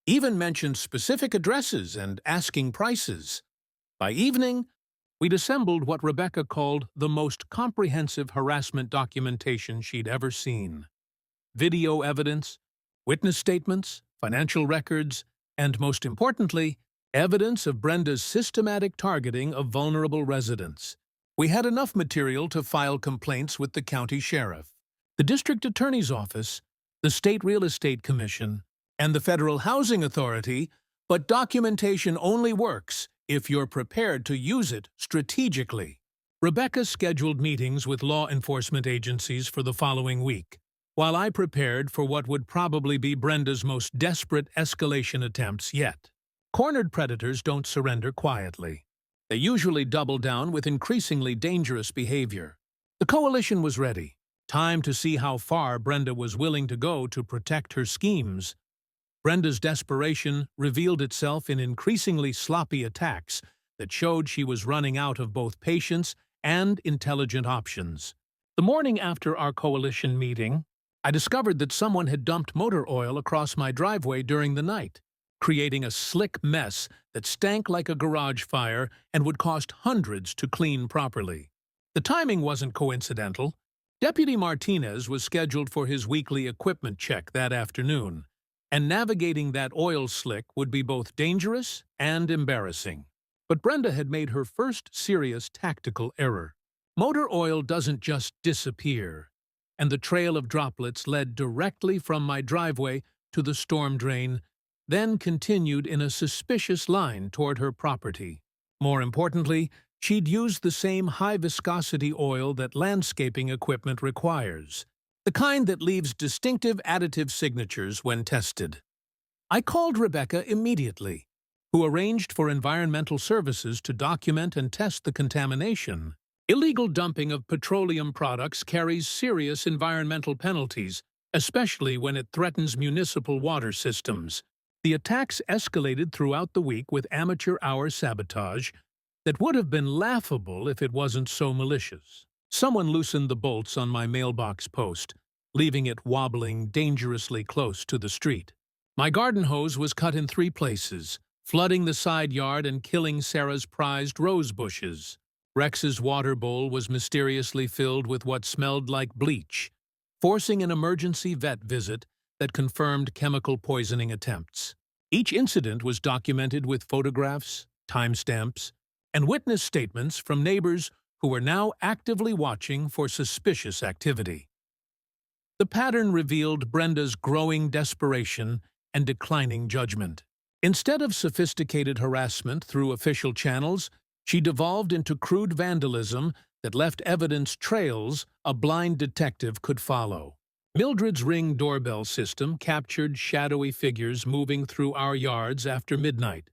Even mentioned specific addresses and asking prices. By evening, we'd assembled what Rebecca called the most comprehensive harassment documentation she'd ever seen. Video evidence, witness statements, financial records, and most importantly, evidence of Brenda's systematic targeting of vulnerable residents. We had enough material to file complaints with the county sheriff, the district attorney's office, the state real estate commission, and the federal housing authority, but documentation only works if you're prepared to use it strategically. Rebecca scheduled meetings with law enforcement agencies for the following week, while I prepared for what would probably be Brenda's most desperate escalation attempts yet. Cornered predators don't surrender quietly. They usually double down with increasingly dangerous behavior. The coalition was ready. Time to see how far Brenda was willing to go to protect her schemes. Brenda's desperation revealed itself in increasingly sloppy attacks that showed she was running out of both patience and intelligent options. The morning after our coalition meeting, I discovered that someone had dumped motor oil across my driveway during the night, creating a slick mess that stank like a garage fire and would cost hundreds to clean properly. The timing wasn't coincidental. Deputy Martinez was scheduled for his weekly equipment check that afternoon, and navigating that oil slick would be both dangerous and embarrassing. But Brenda had made her first serious tactical error. Motor oil doesn't just disappear, and the trail of droplets led directly from my driveway to the storm drain, then continued in a suspicious line toward her property. More importantly, she'd used the same high-viscosity oil that landscaping equipment requires, the kind that leaves distinctive additive signatures when tested. I called Rebecca immediately, who arranged for environmental services to document and test the contamination. Illegal dumping of petroleum products carries serious environmental penalties, especially when it threatens municipal water systems. The attacks escalated throughout the week with amateur hour sabotage that would have been laughable if it wasn't so malicious. Someone loosened the bolts on my mailbox post, leaving it wobbling dangerously close to the street. My garden hose was cut in 3 places, flooding the side yard and killing Sarah's prized rose bushes. Rex's water bowl was mysteriously filled with what smelled like bleach, forcing an emergency vet visit that confirmed chemical poisoning attempts. Each incident was documented with photographs, timestamps, and witness statements from neighbors who were now actively watching for suspicious activity. The pattern revealed Brenda's growing desperation and declining judgment. Instead of sophisticated harassment through official channels, she devolved into crude vandalism that left evidence trails a blind detective could follow. Mildred's Ring doorbell system captured shadowy figures moving through our yards after midnight,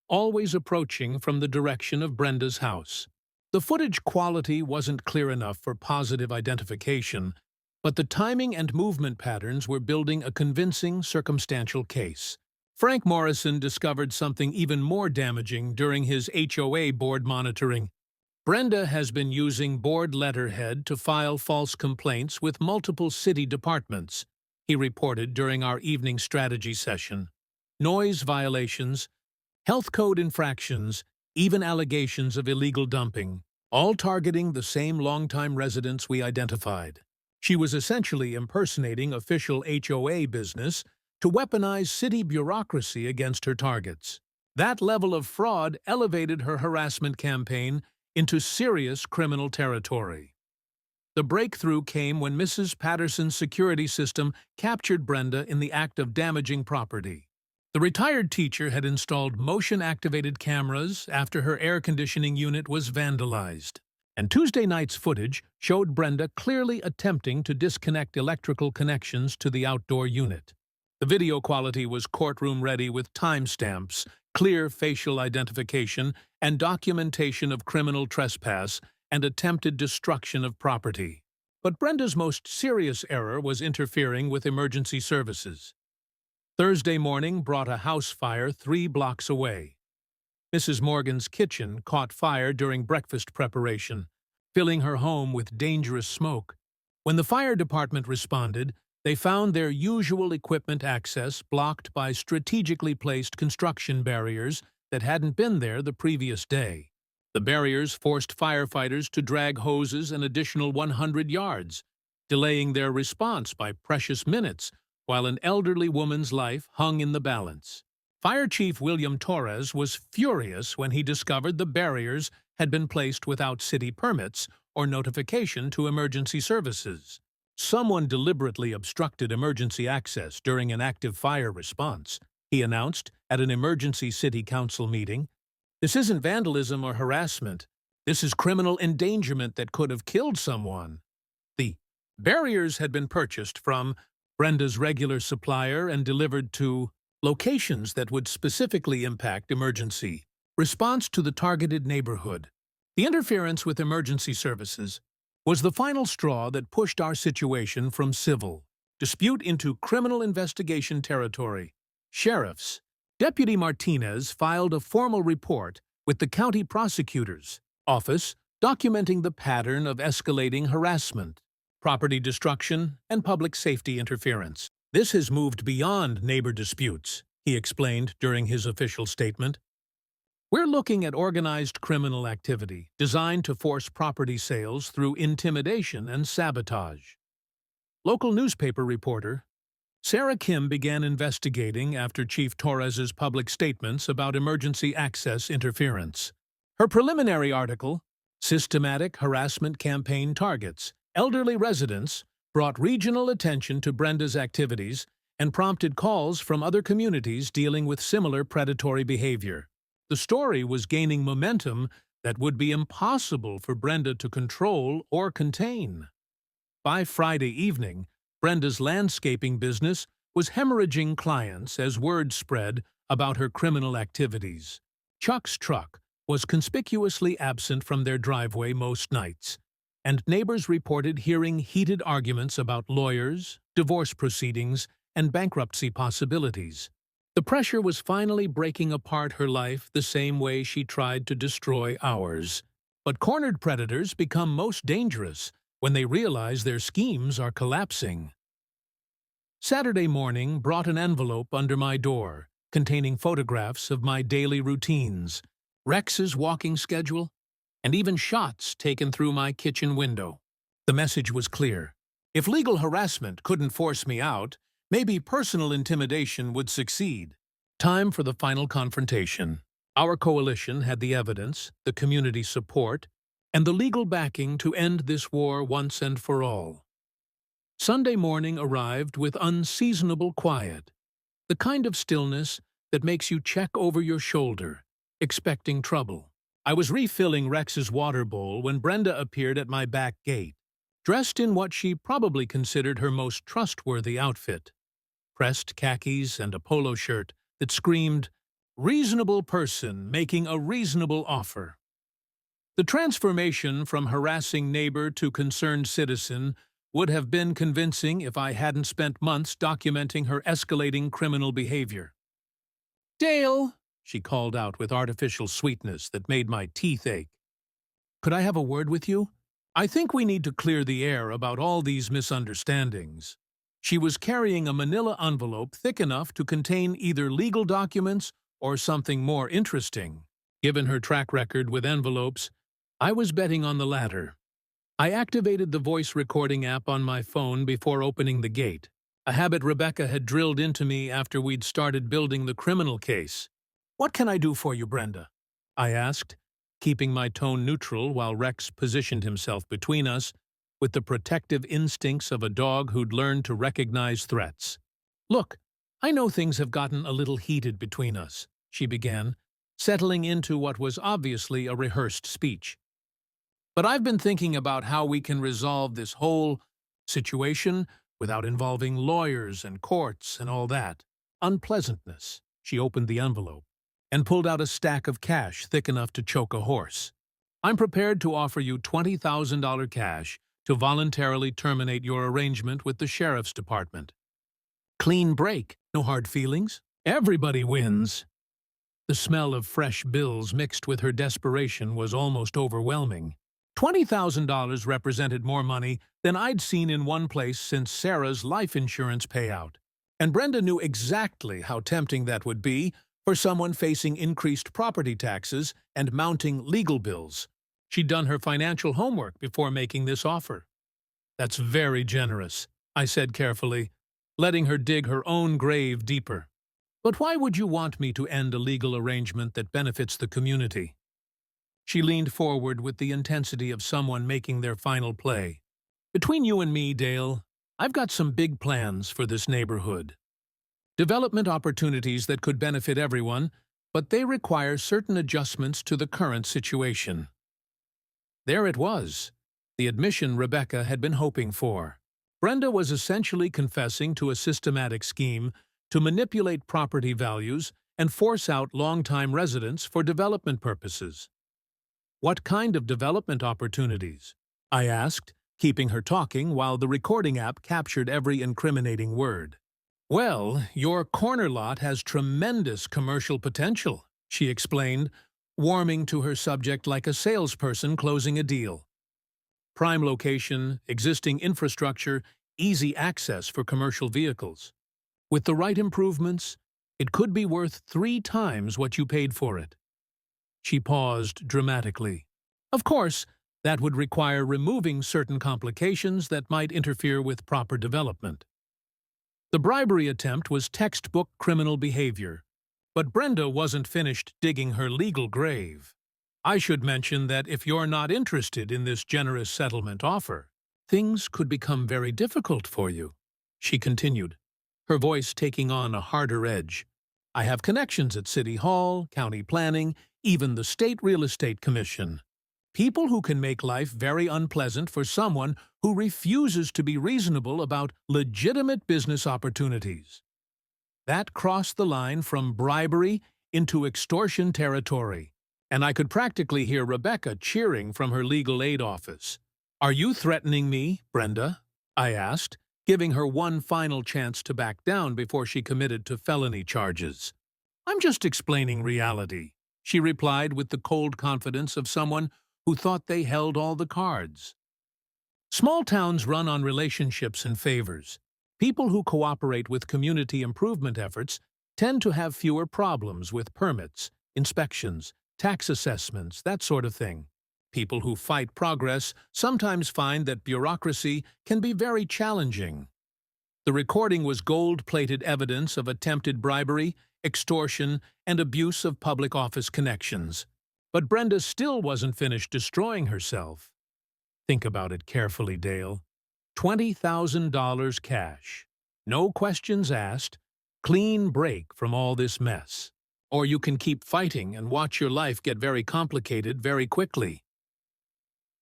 always approaching from the direction of Brenda's house. The footage quality wasn't clear enough for positive identification, but the timing and movement patterns were building a convincing circumstantial case. Frank Morrison discovered something even more damaging during his HOA board monitoring. Brenda has been using board letterhead to file false complaints with multiple city departments, he reported during our evening strategy session. Noise violations, health code infractions, even allegations of illegal dumping, all targeting the same longtime residents we identified. She was essentially impersonating official HOA business to weaponize city bureaucracy against her targets. That level of fraud elevated her harassment campaign into serious criminal territory. The breakthrough came when Mrs. Patterson's security system captured Brenda in the act of damaging property. The retired teacher had installed motion-activated cameras after her air conditioning unit was vandalized, and Tuesday night's footage showed Brenda clearly attempting to disconnect electrical connections to the outdoor unit. The video quality was courtroom-ready with timestamps, clear facial identification, and documentation of criminal trespass and attempted destruction of property. But Brenda's most serious error was interfering with emergency services. Thursday morning brought a house fire 3 blocks away. Mrs. Morgan's kitchen caught fire during breakfast preparation, filling her home with dangerous smoke. When the fire department responded, they found their usual equipment access blocked by strategically placed construction barriers that hadn't been there the previous day. The barriers forced firefighters to drag hoses an additional 100 yards, delaying their response by precious minutes, while an elderly woman's life hung in the balance. Fire Chief William Torres was furious when he discovered the barriers had been placed without city permits or notification to emergency services. Someone deliberately obstructed emergency access during an active fire response, he announced at an emergency city council meeting. This isn't vandalism or harassment. This is criminal endangerment that could have killed someone. The barriers had been purchased from Brenda's regular supplier and delivered to locations that would specifically impact emergency response to the targeted neighborhood. The interference with emergency services was the final straw that pushed our situation from civil dispute into criminal investigation territory. Sheriffs. Deputy Martinez filed a formal report with the county prosecutor's office documenting the pattern of escalating harassment, property destruction, and public safety interference. This has moved beyond neighbor disputes, he explained during his official statement. We're looking at organized criminal activity designed to force property sales through intimidation and sabotage. Local newspaper reporter Sarah Kim began investigating after Chief Torres's public statements about emergency access interference. Her preliminary article, Systematic Harassment Campaign Targets Elderly Residents, brought regional attention to Brenda's activities and prompted calls from other communities dealing with similar predatory behavior. The story was gaining momentum that would be impossible for Brenda to control or contain. By Friday evening, Brenda's landscaping business was hemorrhaging clients as word spread about her criminal activities. Chuck's truck was conspicuously absent from their driveway most nights, and neighbors reported hearing heated arguments about lawyers, divorce proceedings, and bankruptcy possibilities. The pressure was finally breaking apart her life the same way she tried to destroy ours. But cornered predators become most dangerous when they realize their schemes are collapsing. Saturday morning brought an envelope under my door, containing photographs of my daily routines, Rex's walking schedule, and even shots taken through my kitchen window. The message was clear. If legal harassment couldn't force me out, maybe personal intimidation would succeed. Time for the final confrontation. Our coalition had the evidence, the community support, and the legal backing to end this war once and for all. Sunday morning arrived with unseasonable quiet, the kind of stillness that makes you check over your shoulder, expecting trouble. I was refilling Rex's water bowl when Brenda appeared at my back gate, dressed in what she probably considered her most trustworthy outfit, pressed khakis and a polo shirt that screamed, "Reasonable person making a reasonable offer." The transformation from harassing neighbor to concerned citizen would have been convincing if I hadn't spent months documenting her escalating criminal behavior. "Dale," she called out with artificial sweetness that made my teeth ache. "Could I have a word with you? I think we need to clear the air about all these misunderstandings." She was carrying a manila envelope thick enough to contain either legal documents or something more interesting. Given her track record with envelopes, I was betting on the latter. I activated the voice recording app on my phone before opening the gate, a habit Rebecca had drilled into me after we'd started building the criminal case. "What can I do for you, Brenda?" I asked, keeping my tone neutral while Rex positioned himself between us with the protective instincts of a dog who'd learned to recognize threats. "Look, I know things have gotten a little heated between us," she began, settling into what was obviously a rehearsed speech. "But I've been thinking about how we can resolve this whole situation without involving lawyers and courts and all that unpleasantness." She opened the envelope and pulled out a stack of cash thick enough to choke a horse. "I'm prepared to offer you $20,000 cash to voluntarily terminate your arrangement with the sheriff's department. Clean break, no hard feelings. Everybody wins." The smell of fresh bills mixed with her desperation was almost overwhelming. $20,000 represented more money than I'd seen in one place since Sarah's life insurance payout. And Brenda knew exactly how tempting that would be for someone facing increased property taxes and mounting legal bills. She'd done her financial homework before making this offer. "That's very generous," I said carefully, letting her dig her own grave deeper. "But why would you want me to end a legal arrangement that benefits the community?" She leaned forward with the intensity of someone making their final play. "Between you and me, Dale, I've got some big plans for this neighborhood. Development opportunities that could benefit everyone, but they require certain adjustments to the current situation." There it was, the admission Rebecca had been hoping for. Brenda was essentially confessing to a systematic scheme to manipulate property values and force out long-time residents for development purposes. "What kind of development opportunities?" I asked, keeping her talking while the recording app captured every incriminating word. "Well, your corner lot has tremendous commercial potential," she explained, warming to her subject like a salesperson closing a deal. "Prime location, existing infrastructure, easy access for commercial vehicles. With the right improvements, it could be worth 3 times what you paid for it." She paused dramatically. "Of course, that would require removing certain complications that might interfere with proper development." The bribery attempt was textbook criminal behavior, but Brenda wasn't finished digging her legal grave. "I should mention that if you're not interested in this generous settlement offer, things could become very difficult for you," she continued, her voice taking on a harder edge. "I have connections at City Hall, County Planning, even the State Real Estate Commission. People who can make life very unpleasant for someone who refuses to be reasonable about legitimate business opportunities. That crossed the line from bribery into extortion territory, and I could practically hear Rebecca cheering from her legal aid office. "Are you threatening me, Brenda?" I asked, giving her one final chance to back down before she committed to felony charges. "I'm just explaining reality," she replied with the cold confidence of someone who thought they held all the cards. Small towns run on relationships and favors. People who cooperate with community improvement efforts tend to have fewer problems with permits, inspections, tax assessments, that sort of thing. People who fight progress sometimes find that bureaucracy can be very challenging. The recording was gold-plated evidence of attempted bribery, extortion, and abuse of public office connections. But Brenda still wasn't finished destroying herself. Think about it carefully, Dale. $20,000 cash. No questions asked. Clean break from all this mess. Or you can keep fighting and watch your life get very complicated very quickly.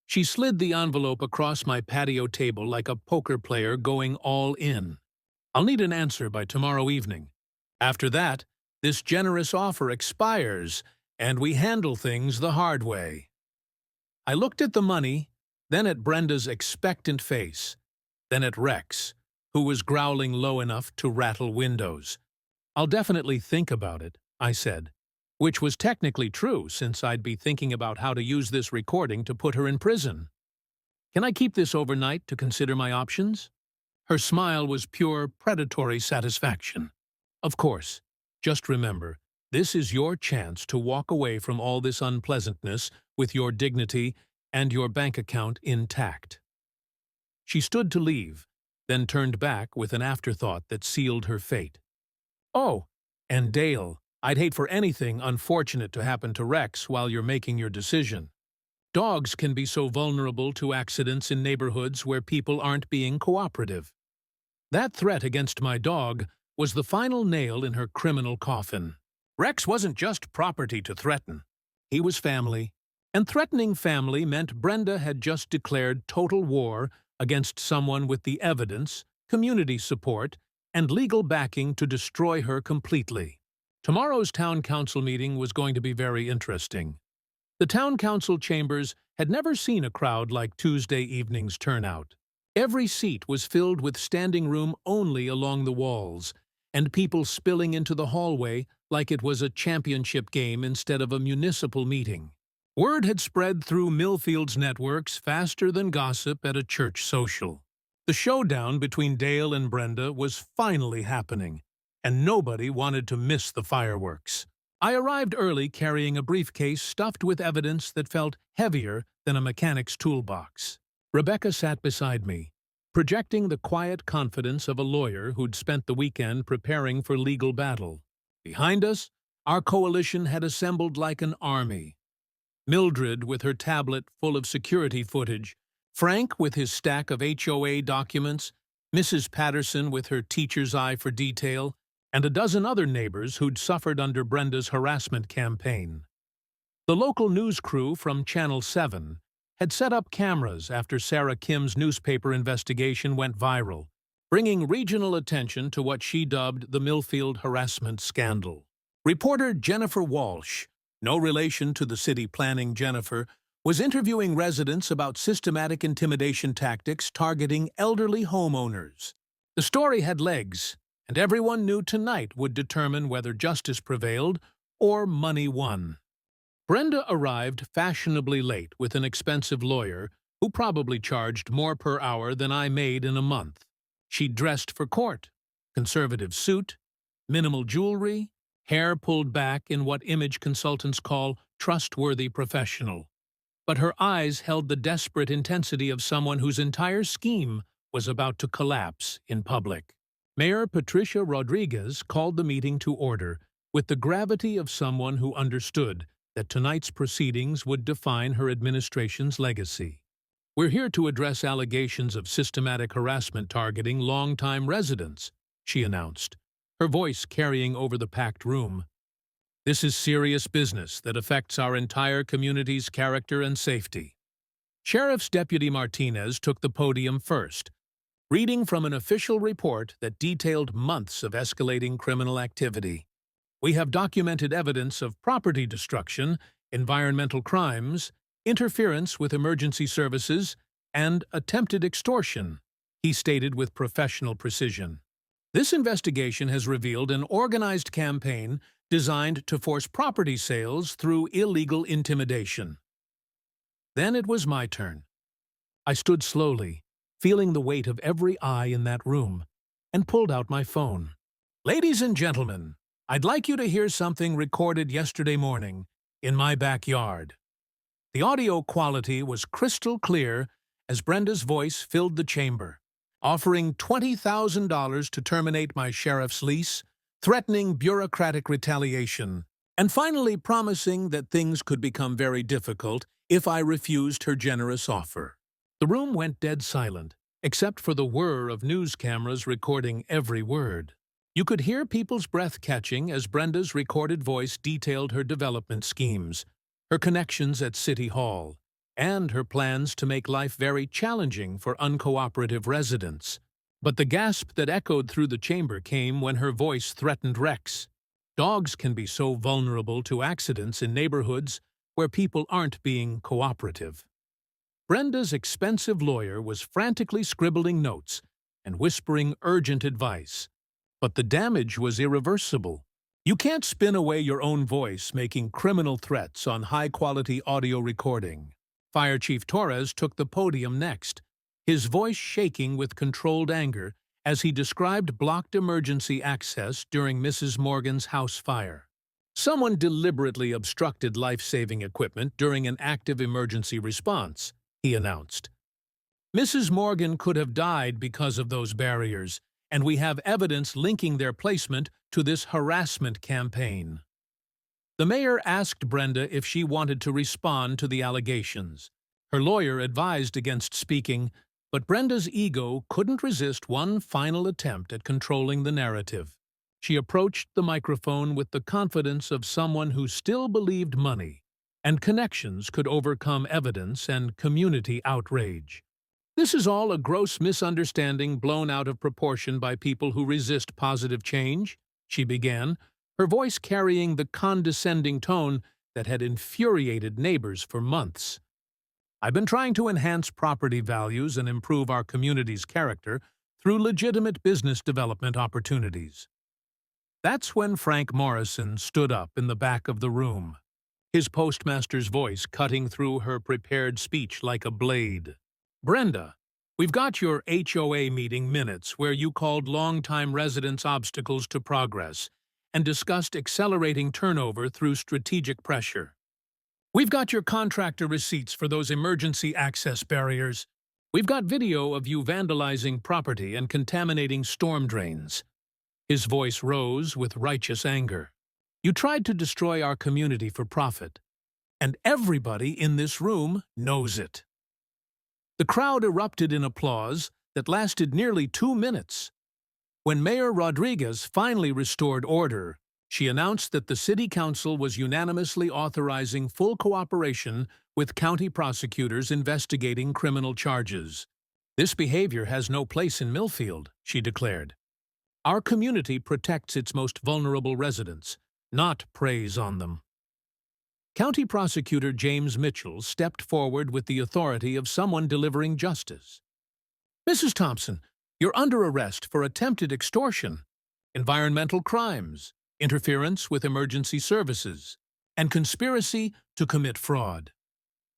She slid the envelope across my patio table like a poker player going all in. "I'll need an answer by tomorrow evening. After that, this generous offer expires, and we handle things the hard way." I looked at the money, then at Brenda's expectant face, then at Rex, who was growling low enough to rattle windows. "I'll definitely think about it," I said, which was technically true since I'd be thinking about how to use this recording to put her in prison. "Can I keep this overnight to consider my options?" Her smile was pure predatory satisfaction. "Of course. Just remember, this is your chance to walk away from all this unpleasantness with your dignity and your bank account intact." She stood to leave, then turned back with an afterthought that sealed her fate. "Oh, and Dale, I'd hate for anything unfortunate to happen to Rex while you're making your decision. Dogs can be so vulnerable to accidents in neighborhoods where people aren't being cooperative." That threat against my dog was the final nail in her criminal coffin. Rex wasn't just property to threaten. He was family. And threatening family meant Brenda had just declared total war against someone with the evidence, community support, and legal backing to destroy her completely. Tomorrow's town council meeting was going to be very interesting. The town council chambers had never seen a crowd like Tuesday evening's turnout. Every seat was filled with standing room only along the walls, and people spilling into the hallway like it was a championship game instead of a municipal meeting. Word had spread through Millfield's networks faster than gossip at a church social. The showdown between Dale and Brenda was finally happening, and nobody wanted to miss the fireworks. I arrived early carrying a briefcase stuffed with evidence that felt heavier than a mechanic's toolbox. Rebecca sat beside me, projecting the quiet confidence of a lawyer who'd spent the weekend preparing for legal battle. Behind us, our coalition had assembled like an army. Mildred with her tablet full of security footage, Frank with his stack of HOA documents, Mrs. Patterson with her teacher's eye for detail, and a dozen other neighbors who'd suffered under Brenda's harassment campaign. The local news crew from Channel 7 had set up cameras after Sarah Kim's newspaper investigation went viral, bringing regional attention to what she dubbed the Millfield harassment scandal. Reporter Jennifer Walsh, no relation to the city planning Jennifer, was interviewing residents about systematic intimidation tactics targeting elderly homeowners. The story had legs, and everyone knew tonight would determine whether justice prevailed or money won. Brenda arrived fashionably late with an expensive lawyer who probably charged more per hour than I made in a month. She'd dressed for court, conservative suit, minimal jewelry, hair pulled back in what image consultants call trustworthy professional. But her eyes held the desperate intensity of someone whose entire scheme was about to collapse in public. Mayor Patricia Rodriguez called the meeting to order with the gravity of someone who understood that tonight's proceedings would define her administration's legacy. "We're here to address allegations of systematic harassment targeting longtime residents," she announced, her voice carrying over the packed room. This is serious business that affects our entire community's character and safety. Sheriff's Deputy Martinez took the podium first, reading from an official report that detailed months of escalating criminal activity. We have documented evidence of property destruction, environmental crimes, interference with emergency services, and attempted extortion, he stated with professional precision. This investigation has revealed an organized campaign designed to force property sales through illegal intimidation. Then it was my turn. I stood slowly, feeling the weight of every eye in that room, and pulled out my phone. Ladies and gentlemen, I'd like you to hear something recorded yesterday morning in my backyard. The audio quality was crystal clear as Brenda's voice filled the chamber, offering $20,000 to terminate my sheriff's lease, threatening bureaucratic retaliation, and finally promising that things could become very difficult if I refused her generous offer. The room went dead silent, except for the whir of news cameras recording every word. You could hear people's breath catching as Brenda's recorded voice detailed her development schemes, her connections at City Hall, and her plans to make life very challenging for uncooperative residents. But the gasp that echoed through the chamber came when her voice threatened Rex. Dogs can be so vulnerable to accidents in neighborhoods where people aren't being cooperative. Brenda's expensive lawyer was frantically scribbling notes and whispering urgent advice. But the damage was irreversible. You can't spin away your own voice making criminal threats on high-quality audio recording. Fire Chief Torres took the podium next, his voice shaking with controlled anger as he described blocked emergency access during Mrs. Morgan's house fire. Someone deliberately obstructed life-saving equipment during an active emergency response, he announced. Mrs. Morgan could have died because of those barriers, and we have evidence linking their placement to this harassment campaign. The mayor asked Brenda if she wanted to respond to the allegations. Her lawyer advised against speaking, but Brenda's ego couldn't resist one final attempt at controlling the narrative. She approached the microphone with the confidence of someone who still believed money and connections could overcome evidence and community outrage. This is all a gross misunderstanding blown out of proportion by people who resist positive change, she began, her voice carrying the condescending tone that had infuriated neighbors for months. I've been trying to enhance property values and improve our community's character through legitimate business development opportunities. That's when Frank Morrison stood up in the back of the room, his postmaster's voice cutting through her prepared speech like a blade. Brenda, we've got your HOA meeting minutes where you called longtime residents obstacles to progress and discussed accelerating turnover through strategic pressure. We've got your contractor receipts for those emergency access barriers. We've got video of you vandalizing property and contaminating storm drains. His voice rose with righteous anger. You tried to destroy our community for profit, and everybody in this room knows it. The crowd erupted in applause that lasted nearly 2 minutes. When Mayor Rodriguez finally restored order, she announced that the City Council was unanimously authorizing full cooperation with county prosecutors investigating criminal charges. This behavior has no place in Millfield, she declared. Our community protects its most vulnerable residents, not preys on them. County Prosecutor James Mitchell stepped forward with the authority of someone delivering justice. Mrs. Thompson, you're under arrest for attempted extortion, environmental crimes, interference with emergency services, and conspiracy to commit fraud.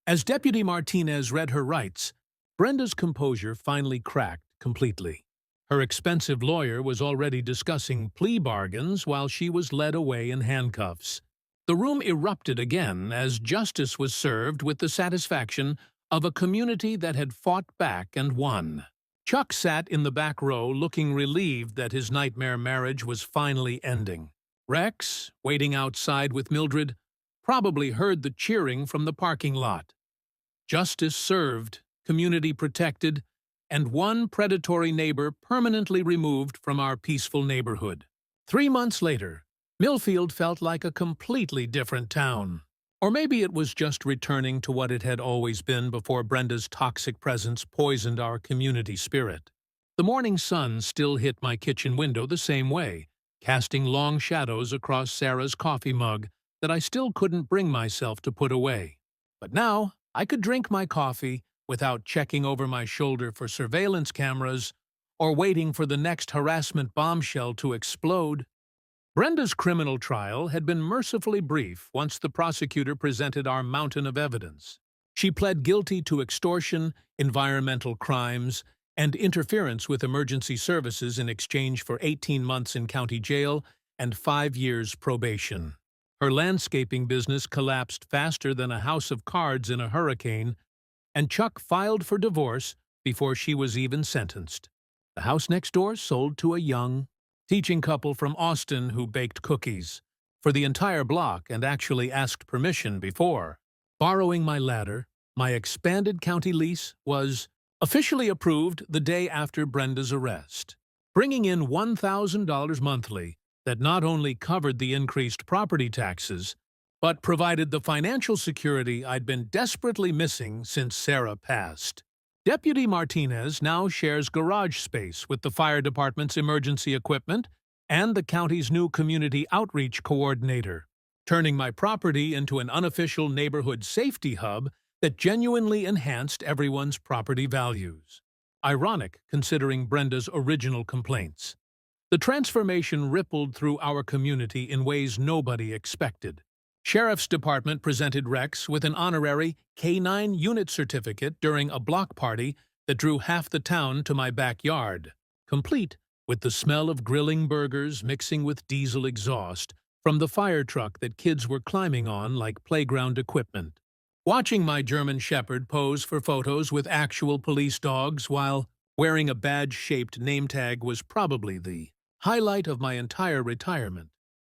As Deputy Martinez read her rights, Brenda's composure finally cracked completely. Her expensive lawyer was already discussing plea bargains while she was led away in handcuffs. The room erupted again as justice was served with the satisfaction of a community that had fought back and won. Chuck sat in the back row looking relieved that his nightmare marriage was finally ending. Rex, waiting outside with Mildred, probably heard the cheering from the parking lot. Justice served, community protected, and one predatory neighbor permanently removed from our peaceful neighborhood. 3 months later, Millfield felt like a completely different town. Or maybe it was just returning to what it had always been before Brenda's toxic presence poisoned our community spirit. The morning sun still hit my kitchen window the same way, casting long shadows across Sarah's coffee mug that I still couldn't bring myself to put away. But now, I could drink my coffee without checking over my shoulder for surveillance cameras or waiting for the next harassment bombshell to explode. Brenda's criminal trial had been mercifully brief once the prosecutor presented our mountain of evidence. She pled guilty to extortion, environmental crimes, and interference with emergency services in exchange for 18 months in county jail and 5 years probation. Her landscaping business collapsed faster than a house of cards in a hurricane, and Chuck filed for divorce before she was even sentenced. The house next door sold to a young, teaching couple from Austin who baked cookies for the entire block and actually asked permission before. Borrowing my ladder, my expanded county lease was officially approved the day after Brenda's arrest, bringing in $1,000 monthly that not only covered the increased property taxes, but provided the financial security I'd been desperately missing since Sarah passed. Deputy Martinez now shares garage space with the fire department's emergency equipment and the county's new community outreach coordinator, turning my property into an unofficial neighborhood safety hub that genuinely enhanced everyone's property values. Ironic considering Brenda's original complaints. The transformation rippled through our community in ways nobody expected. Sheriff's Department presented Rex with an honorary K-9 unit certificate during a block party that drew half the town to my backyard, complete with the smell of grilling burgers mixing with diesel exhaust from the fire truck that kids were climbing on like playground equipment. Watching my German Shepherd pose for photos with actual police dogs while wearing a badge-shaped name tag was probably the highlight of my entire retirement.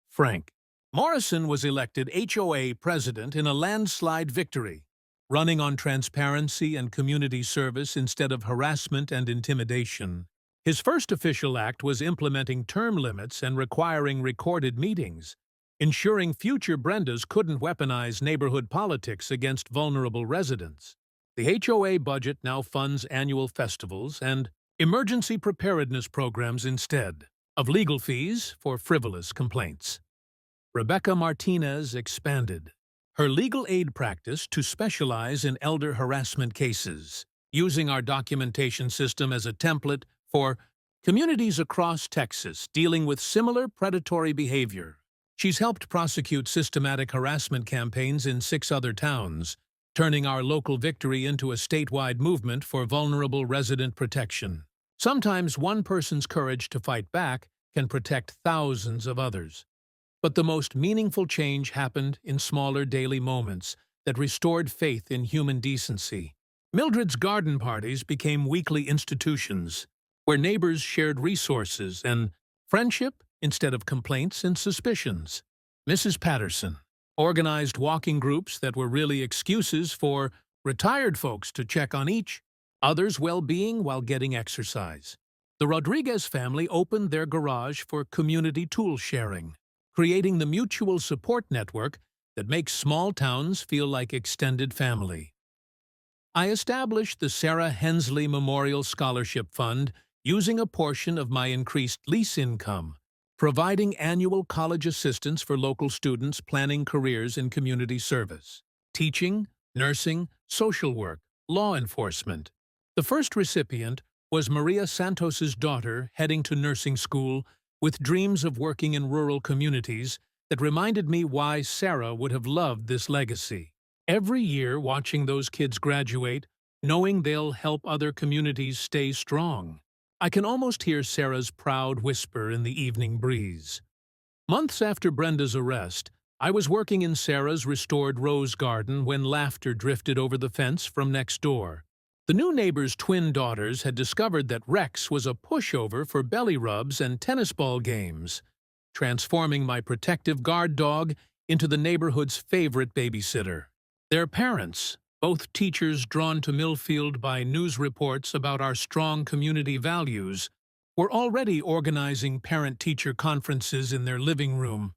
Frank Morrison was elected HOA president in a landslide victory, running on transparency and community service instead of harassment and intimidation. His first official act was implementing term limits and requiring recorded meetings, ensuring future Brendas couldn't weaponize neighborhood politics against vulnerable residents. The HOA budget now funds annual festivals and emergency preparedness programs instead of legal fees for frivolous complaints. Rebecca Martinez expanded her legal aid practice to specialize in elder harassment cases, using our documentation system as a template for communities across Texas dealing with similar predatory behavior. She's helped prosecute systematic harassment campaigns in 6 other towns, turning our local victory into a statewide movement for vulnerable resident protection. Sometimes one person's courage to fight back can protect thousands of others. But the most meaningful change happened in smaller daily moments that restored faith in human decency. Mildred's garden parties became weekly institutions, where neighbors shared resources and friendship instead of complaints and suspicions. Mrs. Patterson organized walking groups that were really excuses for retired folks to check on each other's well-being while getting exercise. The Rodriguez family opened their garage for community tool sharing, creating the mutual support network that makes small towns feel like extended family. I established the Sarah Hensley Memorial Scholarship Fund using a portion of my increased lease income, providing annual college assistance for local students planning careers in community service, teaching, nursing, social work, law enforcement. The first recipient was Maria Santos's daughter heading to nursing school with dreams of working in rural communities that reminded me why Sarah would have loved this legacy. Every year, watching those kids graduate, knowing they'll help other communities stay strong, I can almost hear Sarah's proud whisper in the evening breeze. Months after Brenda's arrest, I was working in Sarah's restored rose garden when laughter drifted over the fence from next door. The new neighbor's twin daughters had discovered that Rex was a pushover for belly rubs and tennis ball games, transforming my protective guard dog into the neighborhood's favorite babysitter. Their parents, both teachers drawn to Millfield by news reports about our strong community values, were already organizing parent-teacher conferences in their living room.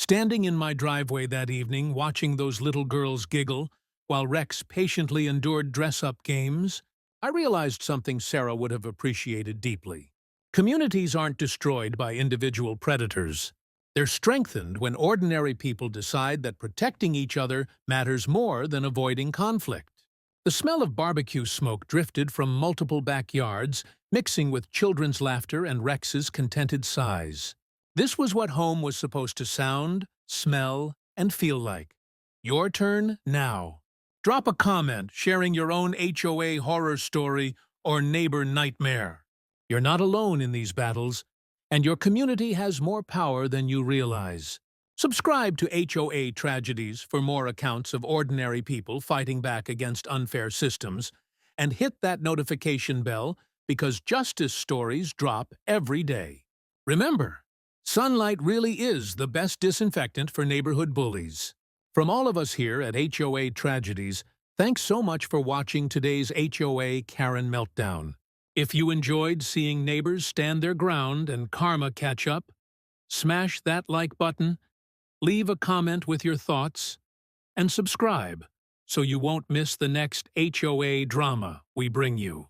Standing in my driveway that evening, watching those little girls giggle, while Rex patiently endured dress-up games, I realized something Sarah would have appreciated deeply. Communities aren't destroyed by individual predators. They're strengthened when ordinary people decide that protecting each other matters more than avoiding conflict. The smell of barbecue smoke drifted from multiple backyards, mixing with children's laughter and Rex's contented sighs. This was what home was supposed to sound, smell, and feel like. Your turn now. Drop a comment sharing your own HOA horror story or neighbor nightmare. You're not alone in these battles, and your community has more power than you realize. Subscribe to HOA Tragedies for more accounts of ordinary people fighting back against unfair systems, and hit that notification bell because justice stories drop every day. Remember, sunlight really is the best disinfectant for neighborhood bullies. From all of us here at HOA Tragedies, thanks so much for watching today's HOA Karen Meltdown. If you enjoyed seeing neighbors stand their ground and karma catch up, smash that like button, leave a comment with your thoughts, and subscribe so you won't miss the next HOA drama we bring you.